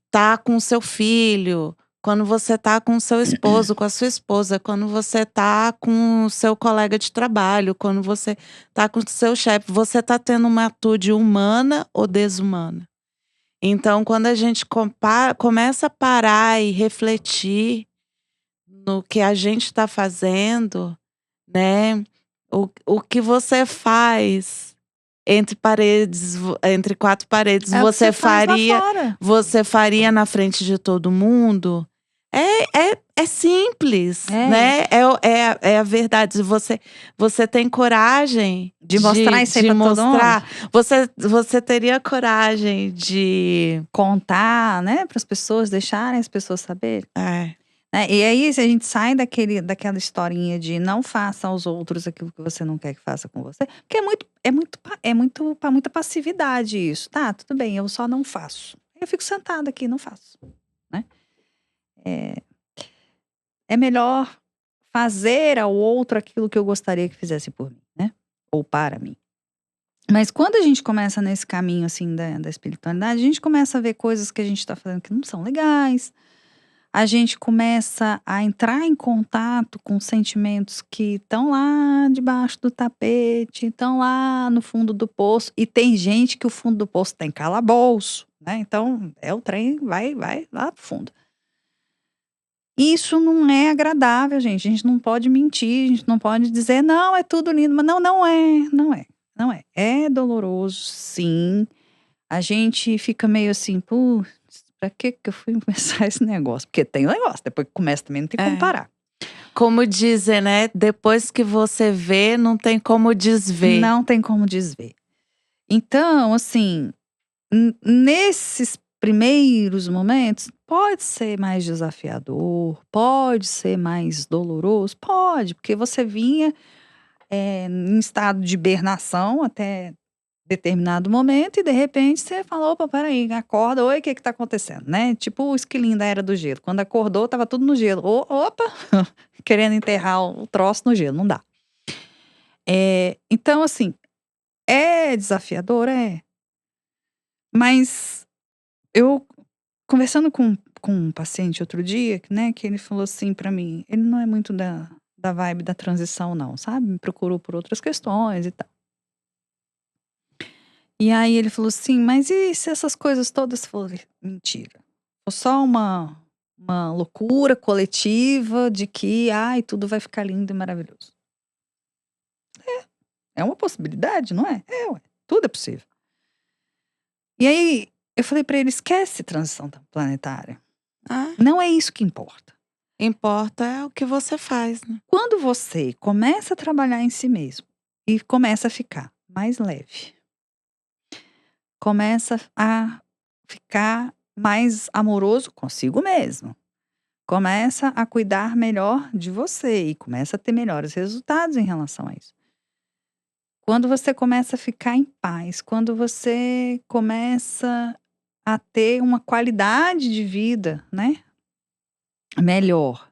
tá com o seu filho, quando você tá com o seu esposo, com a sua esposa, quando você tá com o seu colega de trabalho, quando você tá com o seu chefe, você tá tendo uma atitude humana ou desumana? Então, quando a gente começa a parar e refletir no que a gente está fazendo, né? O que você faz entre quatro paredes, É o que você faz lá fora. você faria na frente de todo mundo? É simples, né? É a verdade. Você tem coragem De mostrar isso aí pra todo mundo. mostrar. Você teria coragem de. Contar, né, para as pessoas, deixarem as pessoas saberem. É, E aí, se a gente sai daquela historinha de não faça aos outros aquilo que você não quer que faça com você, porque para muita passividade isso. Tá, tudo bem, eu só não faço. Eu fico sentada aqui, não faço, né? É melhor fazer ao outro aquilo que eu gostaria que fizesse por mim, né? Ou para mim. Mas quando a gente começa nesse caminho, assim, da espiritualidade, a gente começa a ver coisas que a gente está fazendo que não são legais. A gente começa a entrar em contato com sentimentos que estão lá debaixo do tapete, estão lá no fundo do poço. E tem gente que o fundo do poço tem calabouço, né? Então, o trem vai lá pro fundo. Isso não é agradável, gente. A gente não pode mentir, a gente não pode dizer, não, é tudo lindo. Mas não é. É doloroso, sim. A gente fica meio assim, putz, pra que eu fui começar esse negócio? Porque tem um negócio, depois que começa também não tem como parar. Como dizem, né? Depois que você vê, não tem como desver. Não tem como desver. Então, assim, nesses primeiros momentos, pode ser mais desafiador, pode ser mais doloroso, pode, porque você vinha em estado de hibernação até determinado momento e de repente você falou, opa, peraí, acorda, oi, o que tá acontecendo, né? Tipo o esquilinho da Era do Gelo. Quando acordou, tava tudo no gelo. Opa, querendo enterrar o troço no gelo, não dá. Então, assim, é desafiador, é. Mas eu conversando com um paciente outro dia, né, que ele falou assim pra mim, ele não é muito da vibe da transição não, sabe, me procurou por outras questões e tal. E aí ele falou assim: "Mas e se essas coisas todas forem mentira? Ou só uma loucura coletiva de que, ai, tudo vai ficar lindo e maravilhoso". É uma possibilidade, não é? É, ué, tudo é possível. E aí eu falei pra ele: "Esquece transição planetária, Ah, não é isso que importa. importa é o que você faz, né? Quando você começa a trabalhar em si mesmo e começa a ficar mais leve, começa a ficar mais amoroso consigo mesmo, começa a cuidar melhor de você e começa a ter melhores resultados em relação a isso. Quando você começa a ficar em paz, quando você começa a ter uma qualidade de vida, né, melhor,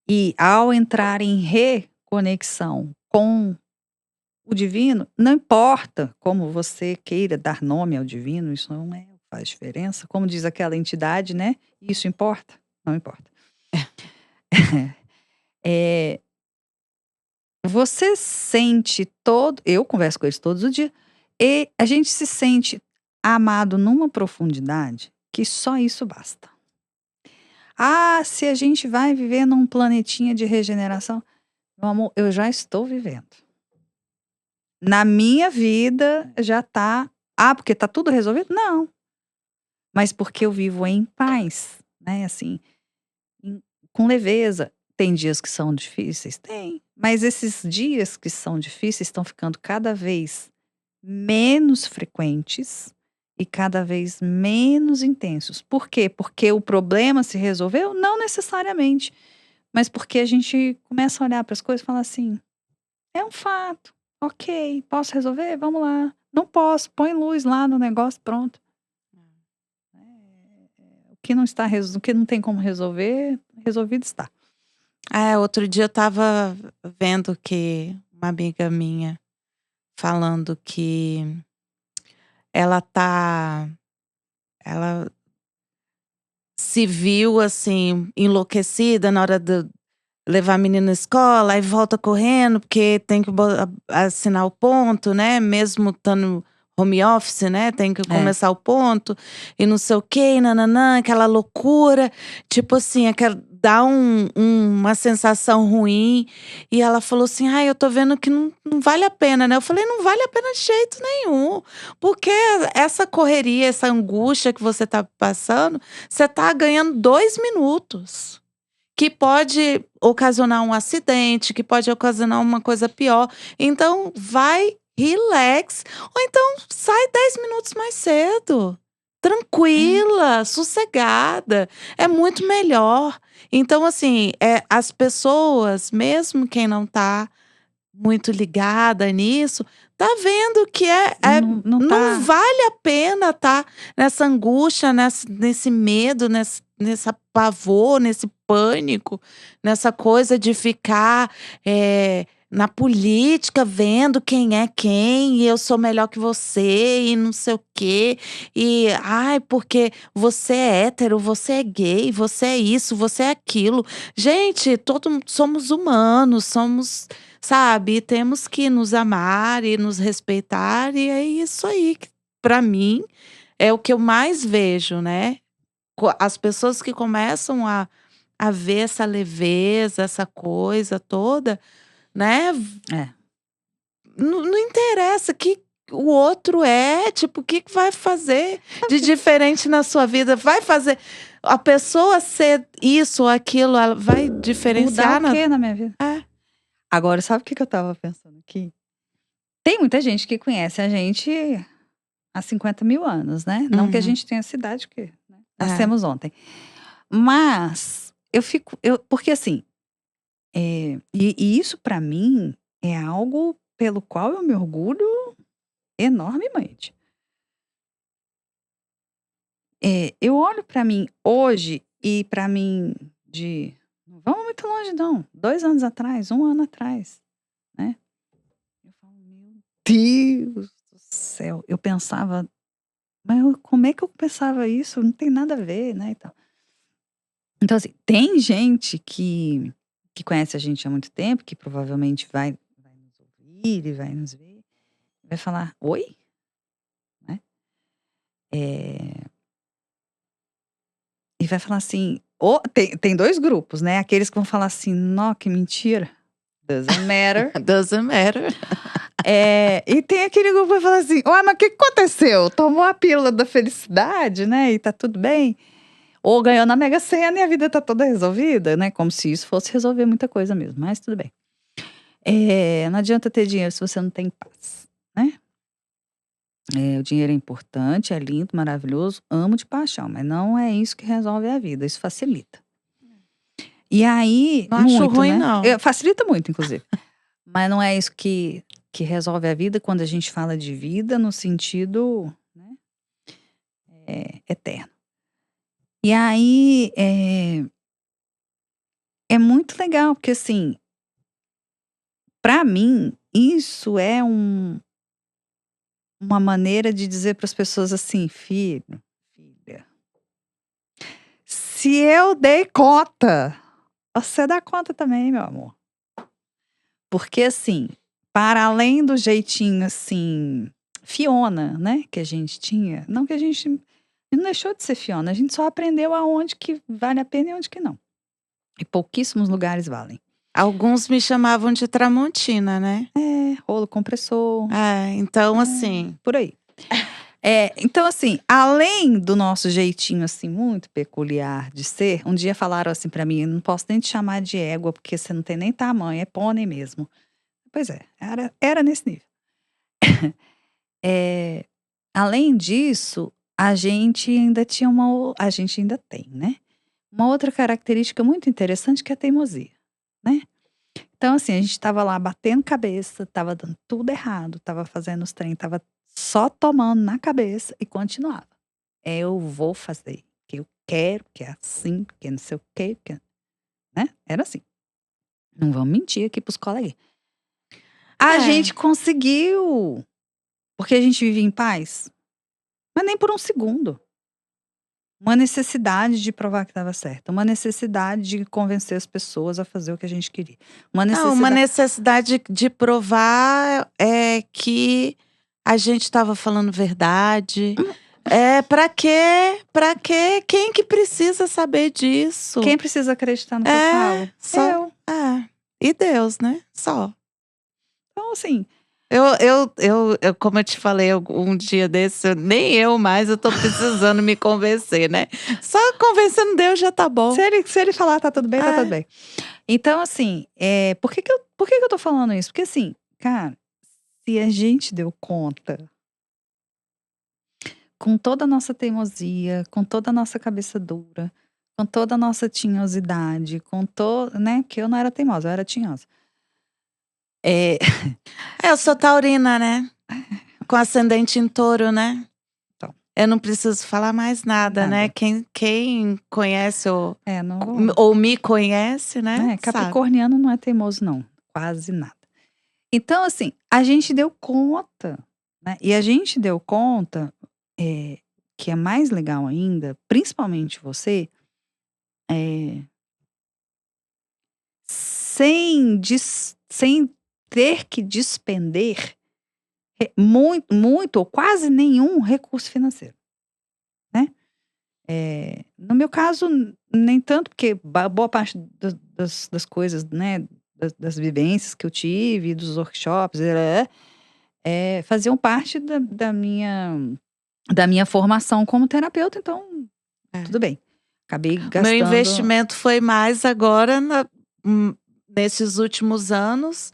e ao entrar em reconexão com o divino, não importa como você queira dar nome ao divino, isso não faz diferença. Como diz aquela entidade, né? Isso importa? Não importa. É, você sente todo. Eu converso com eles todos os dias. E a gente se sente amado numa profundidade que só isso basta. Ah, se a gente vai viver num planetinha de regeneração. Meu amor, eu já estou vivendo. Na minha vida já tá. Ah, porque tá tudo resolvido? Não. Mas porque eu vivo em paz, né, assim, em com leveza. Tem dias que são difíceis? Tem. Mas esses dias que são difíceis estão ficando cada vez menos frequentes e cada vez menos intensos. Por quê? Porque o problema se resolveu? Não necessariamente, mas porque a gente começa a olhar para as coisas e falar assim: "É um fato, ok, posso resolver? Vamos lá. Não posso, põe luz lá no negócio, pronto". O que não está o que não tem como resolver, resolvido está. Outro dia eu estava vendo que uma amiga minha falando que ela tá ela se viu, assim, enlouquecida na hora de levar a menina na escola, aí volta correndo, porque tem que assinar o ponto, né? Mesmo estando home office, né? Tem que É. começar o ponto, e não sei o quê, e nananã, aquela loucura. Tipo assim, dá uma sensação ruim. E ela falou assim: ai, eu tô vendo que não vale a pena, né? Eu falei: não vale a pena de jeito nenhum. Porque essa correria, essa angústia que você tá passando, você tá ganhando 2 minutos. Que pode ocasionar um acidente, que pode ocasionar uma coisa pior. Então vai, relax, ou então sai 10 minutos mais cedo. É. Tranquila, sossegada, é muito melhor. Então assim, as pessoas, mesmo quem não tá muito ligada nisso, tá vendo que Não não tá vale a pena tá nessa angústia, nesse medo, nessa pavor, nesse pânico, nessa coisa de ficar, na política vendo quem é quem, e eu sou melhor que você e não sei o quê, e ai, porque você é hétero, você é gay, você é isso, você é aquilo. Gente, somos humanos, somos. Sabe, temos que nos amar e nos respeitar, e é isso aí que, pra mim, é o que eu mais vejo, né. As pessoas que começam a ver essa leveza, essa coisa toda, né, é. não interessa que o outro é, tipo, o que que vai fazer de diferente na sua vida? Vai fazer a pessoa ser isso ou aquilo, ela vai Mudar o diferenciar na quê na minha vida? é. Agora sabe o que que eu estava pensando aqui? Tem muita gente que conhece a gente há 50.000 anos, né, não que a Uhum. gente tenha essa idade, porque, né, É. nascemos ontem. Mas eu porque assim, e isso pra mim é algo pelo qual eu me orgulho enormemente. Eu olho pra mim hoje e pra mim de não vamos muito longe não, 2 anos atrás, 1 ano atrás, né. Eu falo: "Meu Deus do céu", eu pensava Mas como é que eu pensava isso? Não tem nada a ver, né, e tal. Então assim, tem gente que conhece a gente há muito tempo, que provavelmente vai nos ouvir e vai nos ver, vai falar: "Oi?", né. Eh, e vai falar assim ou tem 2 grupos, né, aqueles que vão falar assim: "Nó, que mentira, doesn't matter". Doesn't matter. E tem aquele grupo que vai falar assim: "Uai, mas o que que aconteceu? Tomou a pílula da felicidade, né, e tá tudo bem? Ou ganhou na Mega Sena e a vida tá toda resolvida", né, como se isso fosse resolver muita coisa mesmo, mas tudo bem. Não adianta ter dinheiro se você não tem paz, né. O dinheiro é importante, é lindo, maravilhoso, amo de paixão, mas não é isso que resolve a vida, isso facilita. E aí Não acho muito, ruim, né, não. facilita muito inclusive, mas não é isso que resolve a vida quando a gente fala de vida no sentido, né, eterno. E aí, é muito legal, porque assim, pra mim, isso é uma maneira de dizer para as pessoas assim: "Filho, filha, se eu dei conta, você dá conta também, meu amor". Porque assim, para além do jeitinho assim, Fiona, né, que a gente tinha, não que a gente não deixou de ser Fiona, a gente só aprendeu aonde que vale a pena e onde que não. E pouquíssimos lugares valem. Alguns me chamavam de Tramontina, né. Rolo compressor, Então assim, por aí. Então assim, além do nosso jeitinho, assim, muito peculiar de ser, um dia falaram assim pra mim: "Não posso nem te chamar de égua, porque você não tem nem tamanho, é pônei mesmo". Pois é, era nesse nível. Eh, Além disso, a gente ainda tinha a gente ainda tem, né, uma outra característica muito interessante que é a teimosia, né. Então assim, a gente estava lá batendo cabeça, estava dando tudo errado, estava fazendo os trem, estava só tomando na cabeça e continuava. Eu vou fazer, que eu quero, que é assim, que não sei o quê, que né, era assim. Não vamos mentir aqui para os coleguinhas. A é. gente conseguiu, porque a gente vive em paz, mas nem por um segundo. Uma necessidade de provar que estava certa, uma necessidade de convencer as pessoas a fazer o que a gente queria, uma Não, uma necessidade. necessidade de provar, que a gente estava falando verdade. Pra quê? Pra quê? Quem que precisa saber disso? Quem precisa acreditar no que eu É, falo? só Eu. e Deus, né, só. Então assim, Como eu te falei um dia desse, nem eu mais, eu tô precisando me convencer, né. Só convencendo Deus já tá bom. se ele falar: "Tá tudo bem", tá tudo É. bem. Então assim, por que que eu tô falando isso? Porque assim, cara, se a gente deu conta, com toda a nossa teimosia, com toda a nossa cabeça dura, com toda a nossa tinhosidade, com todo, né, porque eu não era teimosa, eu era tinhosa. Eh, Eu sou taurina, né, com ascendente em touro, né. então, Eu não preciso falar mais nada, né, nada. quem conhece Não vou, ou me conhece, né, né, sabe. capricorniano não é teimoso não, quase nada. Então assim, a gente deu conta, né, e a gente deu conta, eh, que é mais legal ainda, principalmente você, eh, sem ter que despender muito ou quase nenhum recurso financeiro, né. No meu caso, nem tanto, porque boa parte das coisas, né, das vivências que eu tive, dos workshops, faziam parte da minha formação como terapeuta, então É. tudo bem. Acabei O meu gastando. investimento foi mais agora nesses últimos anos,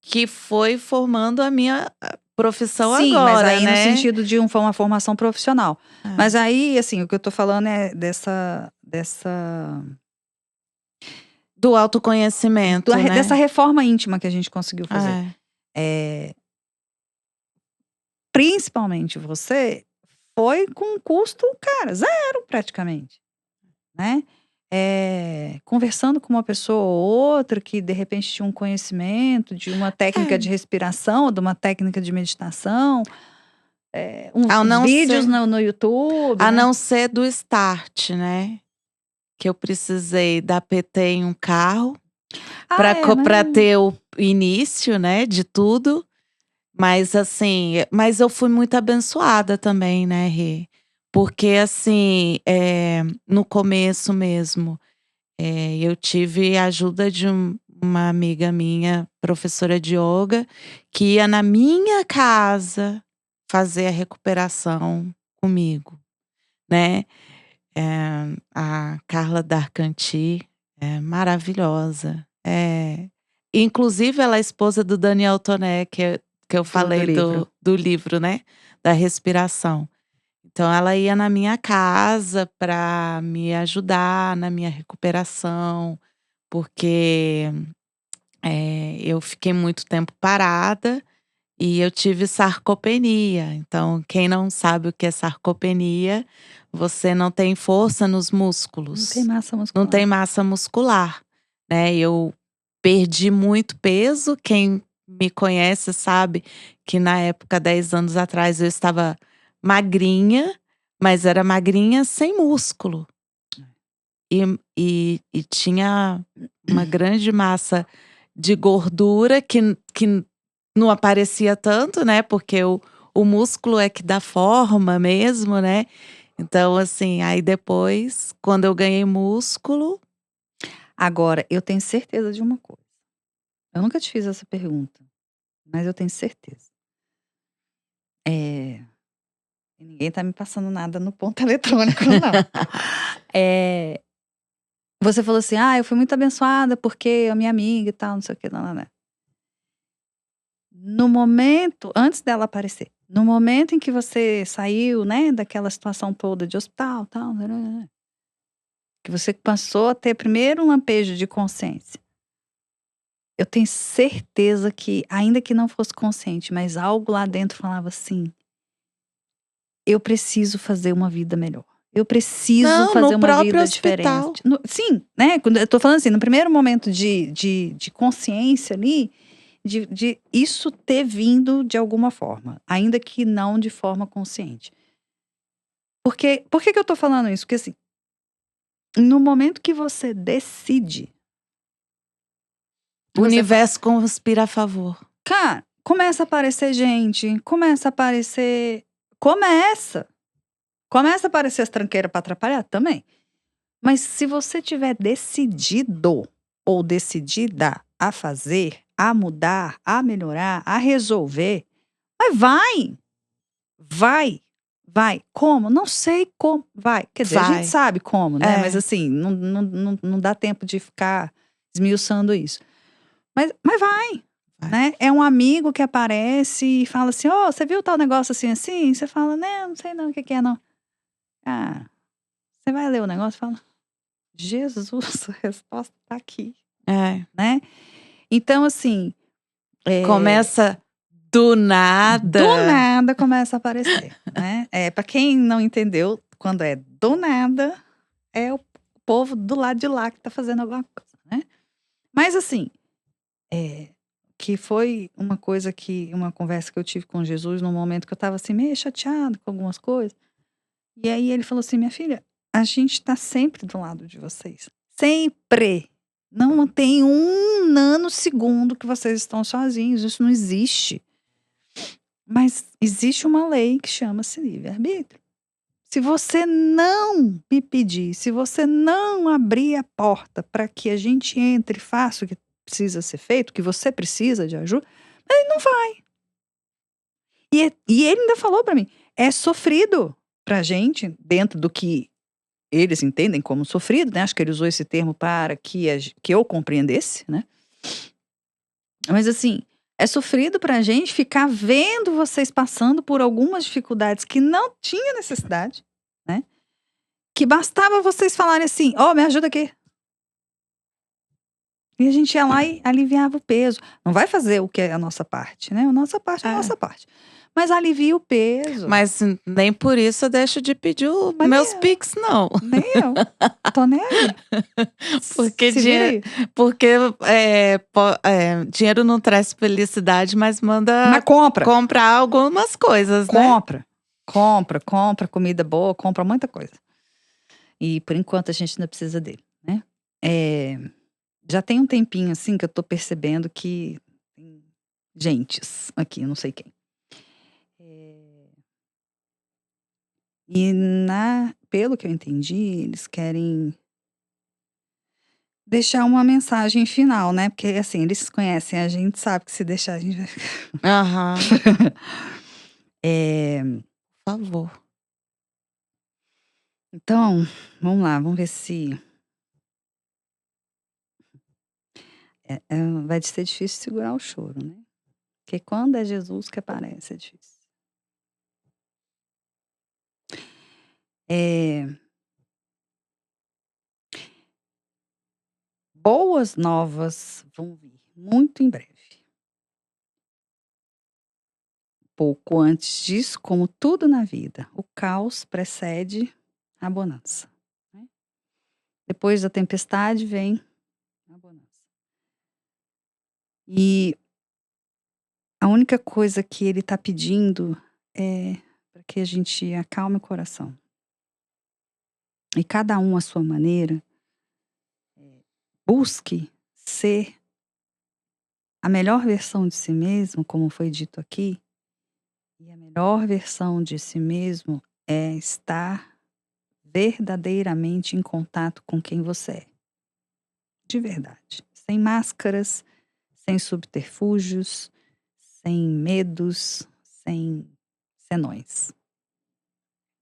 que foi formando a minha profissão Sim, mas agora, aí no né. sentido de uma formação profissional. Mas É. aí, assim, o que eu tô falando é dessa Do autoconhecimento, dessa né. reforma íntima que a gente conseguiu fazer. É. Eh, Principalmente você, foi com um custo, cara, zero praticamente, né. Conversando com uma pessoa ou outra que de repente tinha um conhecimento de uma técnica É. de respiração ou de uma técnica de meditação, Ao uns não vídeos ser- no YouTube, A né? não ser do start, né? Que eu precisei dar PT em um carro Ah, para mas ter o início, né, de tudo. Mas assim, mas eu fui muito abençoada também, né, Rê? Porque assim, no começo mesmo, eu tive a ajuda de uma amiga minha, professora de yoga, que ia na minha casa fazer a recuperação comigo, né? A Carla Darcanti é maravilhosa. Inclusive, ela é esposa do Daniel Toné, que eu do falei livro. do livro, né? Da respiração. Então, ela ia na minha casa para me ajudar na minha recuperação, porque eu fiquei muito tempo parada e eu tive sarcopenia. Então, quem não sabe o que é sarcopenia, você não tem força nos Não tem músculos, massa não tem muscular. massa muscular, né? Eu perdi muito peso. Quem me conhece sabe que na época, 10 anos atrás, eu estava magrinha, mas era magrinha sem músculo. E tinha uma grande massa de gordura que não aparecia tanto, né? Porque o músculo é que dá forma mesmo, né? Então, assim, aí depois, quando eu ganhei músculo. Agora, eu tenho certeza de uma coisa. Eu nunca te fiz essa pergunta, mas eu tenho certeza. Ninguém tá me passando nada no ponto eletrônico, não. Eh, Você falou assim: "Ah, eu fui muito abençoada porque a minha amiga e tal, não sei o quê, nã-nã-nã". No momento antes dela aparecer, no momento em que você saiu, né, daquela situação toda de hospital, tal, nã-nã-nã, que você passou a ter primeiro um lampejo de consciência. Eu tenho certeza que, ainda que não fosse consciente, mas algo lá dentro falava assim: "Eu preciso fazer uma vida melhor. Eu preciso Não, no fazer uma próprio vida diferente". hospital. Sim, né, quando eu tô falando assim, no primeiro momento de consciência ali, de isso ter vindo de alguma forma, ainda que não de forma consciente. Porque por que que eu tô falando isso? Porque assim, no momento que você decide, que O você fala: universo conspira a favor. "Cara, começa a aparecer gente, começa a aparecer", começa a aparecer as tranqueiras pra atrapalhar também. Mas se você tiver decidido ou decidida a fazer, a mudar, a melhorar, a resolver, mas vai, vai. Como? Não sei como, vai. Quer dizer, a gente Vai. sabe como, né, mas É, assim, não dá tempo de ficar esmiuçando isso. Mas vai, vai. né. É um amigo que aparece e fala assim: "Ô, você viu tal negócio assim, assim?" Você fala: "Né, não sei não, o que que é não". Ah, você vai ler o negócio e fala: "Jesus, a resposta tá aqui", É. né. Então assim, Começa do do nada. nada começa a aparecer, né. Pra quem não entendeu, quando é do nada, é o povo do lado de lá que tá fazendo alguma coisa, né. Mas assim, que foi uma conversa que eu tive com Jesus num momento que eu estava assim meio chateada com algumas coisas, e aí ele falou assim: "Minha filha, a gente tá sempre do lado de vocês, sempre. Não tem um nanosegundo que vocês estão sozinhos, isso não existe. Mas existe uma lei que chama-se livre-arbítrio. Se você não me pedir, se você não abrir a porta para que a gente entre e faça o que precisa ser feito, que você precisa de ajuda, ele não vai". E ele ainda falou para mim: "É sofrido pra gente, dentro do que eles entendem como sofrido", né, acho que ele usou esse termo para que eu compreendesse, né. Mas assim, é sofrido pra gente ficar vendo vocês passando por algumas dificuldades que não tinha necessidade, né, que bastava vocês falarem assim: "Ó, me ajuda aqui". E a gente ia lá e aliviava o peso. Não vai fazer o que é a nossa parte, né, a nossa parte é a É. nossa parte. Mas alivia o peso. Mas nem por isso eu deixo de pedir os Mas meus Pix, não. Nem eu. Tô nem aí. Porque, Se vira aí. dinheiro não traz felicidade, mas manda Mas compra. comprar algumas coisas, né? Compra comida boa, compra muita coisa. E por enquanto a gente ainda precisa dele, né? Já tem um tempinho assim que eu tô percebendo que tem gentes aqui, não sei quem. E pelo que eu entendi, eles querem deixar uma mensagem final, né? Porque assim, eles conhecem a gente, sabe que se deixar a gente vai Aham. É, Por favor. Então, vamos lá, vamos ver se vai ser difícil segurar o choro, né? Porque quando é Jesus que aparece, é difícil. Boas novas vão vir muito em breve. Pouco antes disso, como tudo na vida, o caos precede a bonança, né? Depois da tempestade vem a bonança. E a única coisa que ele está pedindo é para que a gente acalme o coração. E cada um à sua maneira, busque ser a melhor versão de si mesmo, como foi dito aqui. E a melhor versão de si mesmo é estar verdadeiramente em contato com quem você é. De verdade. Sem máscaras, sem subterfúgios, sem medos, sem senões.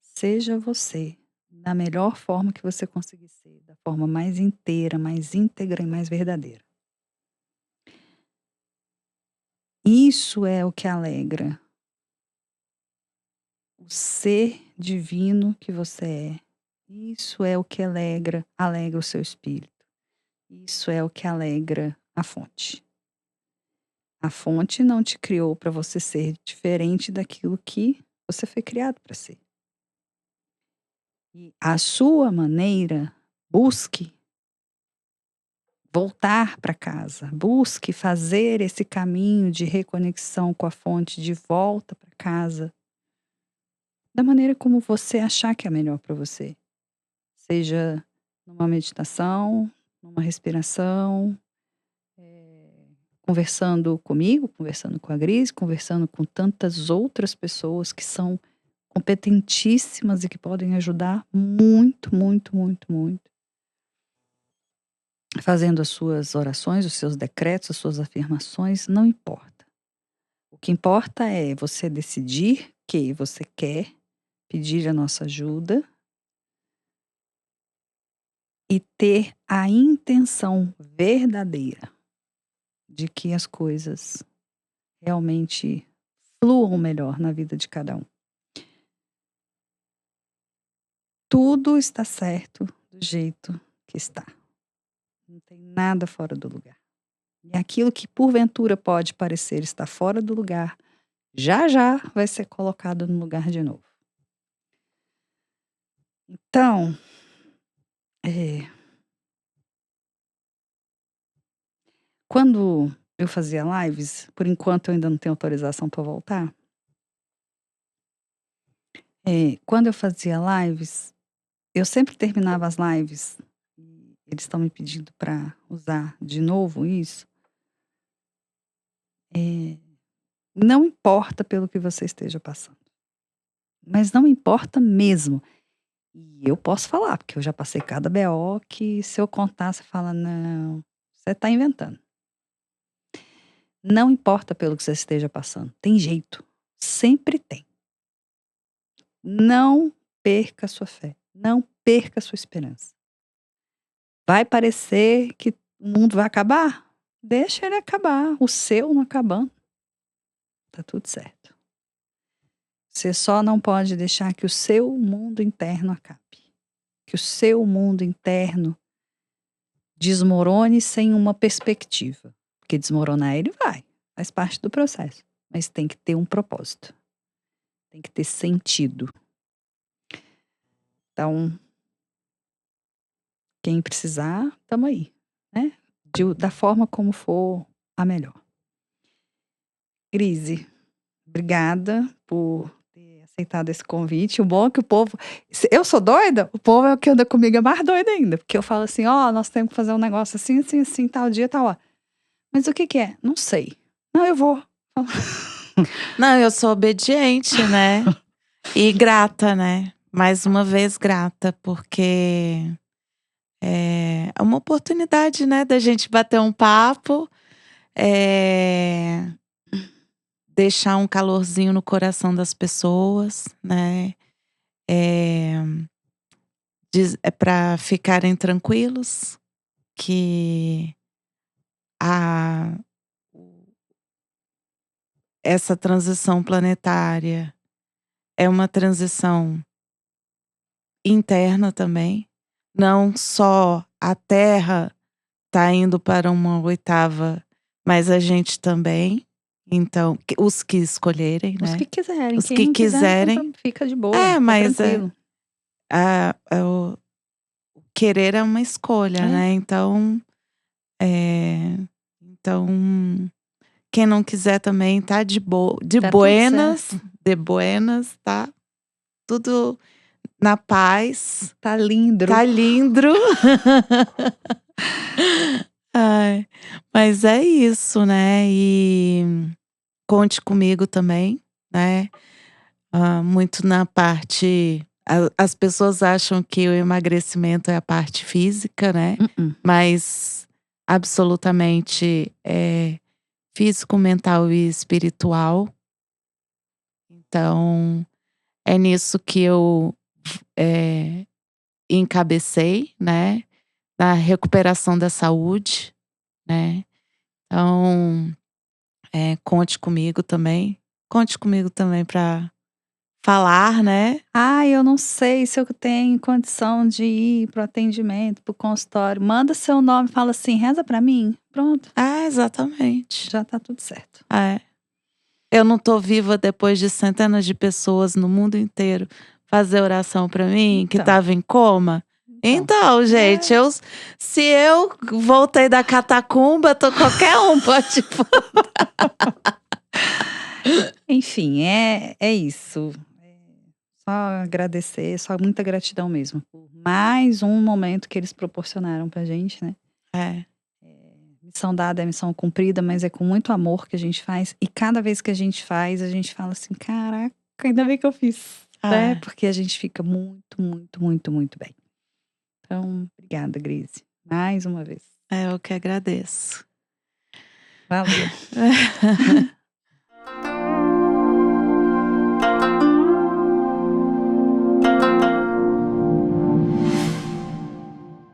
Seja você da melhor forma que você conseguir ser, da forma mais inteira, mais íntegra e mais verdadeira. Isso é o que alegra o ser divino que você é. Isso é o que alegra o seu espírito. Isso é o que alegra a fonte. A fonte não te criou para você ser diferente daquilo que você foi criado para ser. E a sua maneira, busque voltar para casa, busque fazer esse caminho de reconexão com a fonte, de volta para casa, da maneira como você achar que é melhor para você. Seja numa meditação, numa respiração, conversando comigo, conversando com a Gris, conversando com tantas outras pessoas que são competentíssimas e que podem ajudar muito, muito, muito, muito. Fazendo as suas orações, os seus decretos, as suas afirmações, não importa. O que importa é você decidir que você quer pedir a nossa ajuda e ter a intenção verdadeira de que as coisas realmente fluam melhor na vida de cada um. Tudo está certo do jeito que está. Não tem nada fora do lugar. E aquilo que porventura pode parecer estar fora do lugar, já já vai ser colocado no lugar de novo. Então, quando eu fazia lives, por enquanto eu ainda não tenho autorização para voltar. Quando eu fazia lives, eu sempre terminava as lives, eles estão me pedindo para usar de novo isso. Não importa pelo que você esteja passando. Mas não importa mesmo. E eu posso falar, porque eu já passei cada BO que se eu contar, você fala, não, você está inventando. Não importa pelo que você esteja passando. Tem jeito. Sempre tem. Não perca a sua fé. Não perca a sua esperança. Vai parecer que o mundo vai acabar? Deixa ele acabar. O seu não acabando. Tá tudo certo. Você só não pode deixar que o seu mundo interno acabe. Que o seu mundo interno desmorone sem uma perspectiva. Porque desmoronar ele vai. Faz parte do processo. Mas tem que ter um propósito. tem que ter sentido. Então, quem precisar, tamo aí, né? Da forma como for a melhor. Grise, obrigada por ter aceitado esse convite. O bom é que o povo... Eu sou doida, o povo é o que anda comigo é mais doido ainda. Porque eu falo assim, nós temos que fazer um negócio assim, assim, assim, tal dia, tal hora. Mas o que é? Não sei. Não, eu vou. Não, eu sou obediente, né? E grata, né? Mais uma vez grata, porque é uma oportunidade, né, da gente bater um papo, deixar um calorzinho no coração das pessoas, né? É para ficarem tranquilos que a essa transição planetária é uma transição interna também. Não só a Terra tá indo para uma oitava, mas a gente também. Então, os que escolherem, Os né? que quiserem. Os Quem que não quiser, quiserem. fica de boa, tá Mas tranquilo. o querer é uma escolha, né? Então, quem não quiser também tá de Tá tudo buenas, certo. de buenas, tá tudo na paz. Tá lindo. Tá lindo. Ai, mas é isso, né? E conte comigo também, né? Muito na parte. As pessoas acham que o emagrecimento é a parte física, né? Mas absolutamente é físico, mental e espiritual. Então, é nisso que eu encabecei, né? Na recuperação da saúde, né? Então, conte comigo também. Conte comigo também para falar, né? Eu não sei se eu tenho condição de ir pro atendimento, pro consultório. Manda seu nome, fala assim, reza pra mim. Pronto. Exatamente. Já tá tudo certo. Eu não tô viva depois de centenas de pessoas no mundo inteiro fazer oração pra mim, que tava em coma. Então, gente, se eu voltei da catacumba, qualquer um pode voltar. Enfim, é isso. Só agradecer, só muita gratidão mesmo. Por mais um momento que eles proporcionaram pra gente, né? Missão dada é missão cumprida, mas é com muito amor que a gente faz. E cada vez que a gente faz, a gente fala assim, caraca, ainda bem que eu fiz. Né? Porque a gente fica muito, muito, muito, muito bem. Então, obrigada, Grise. Mais uma vez. Eu que agradeço. Valeu.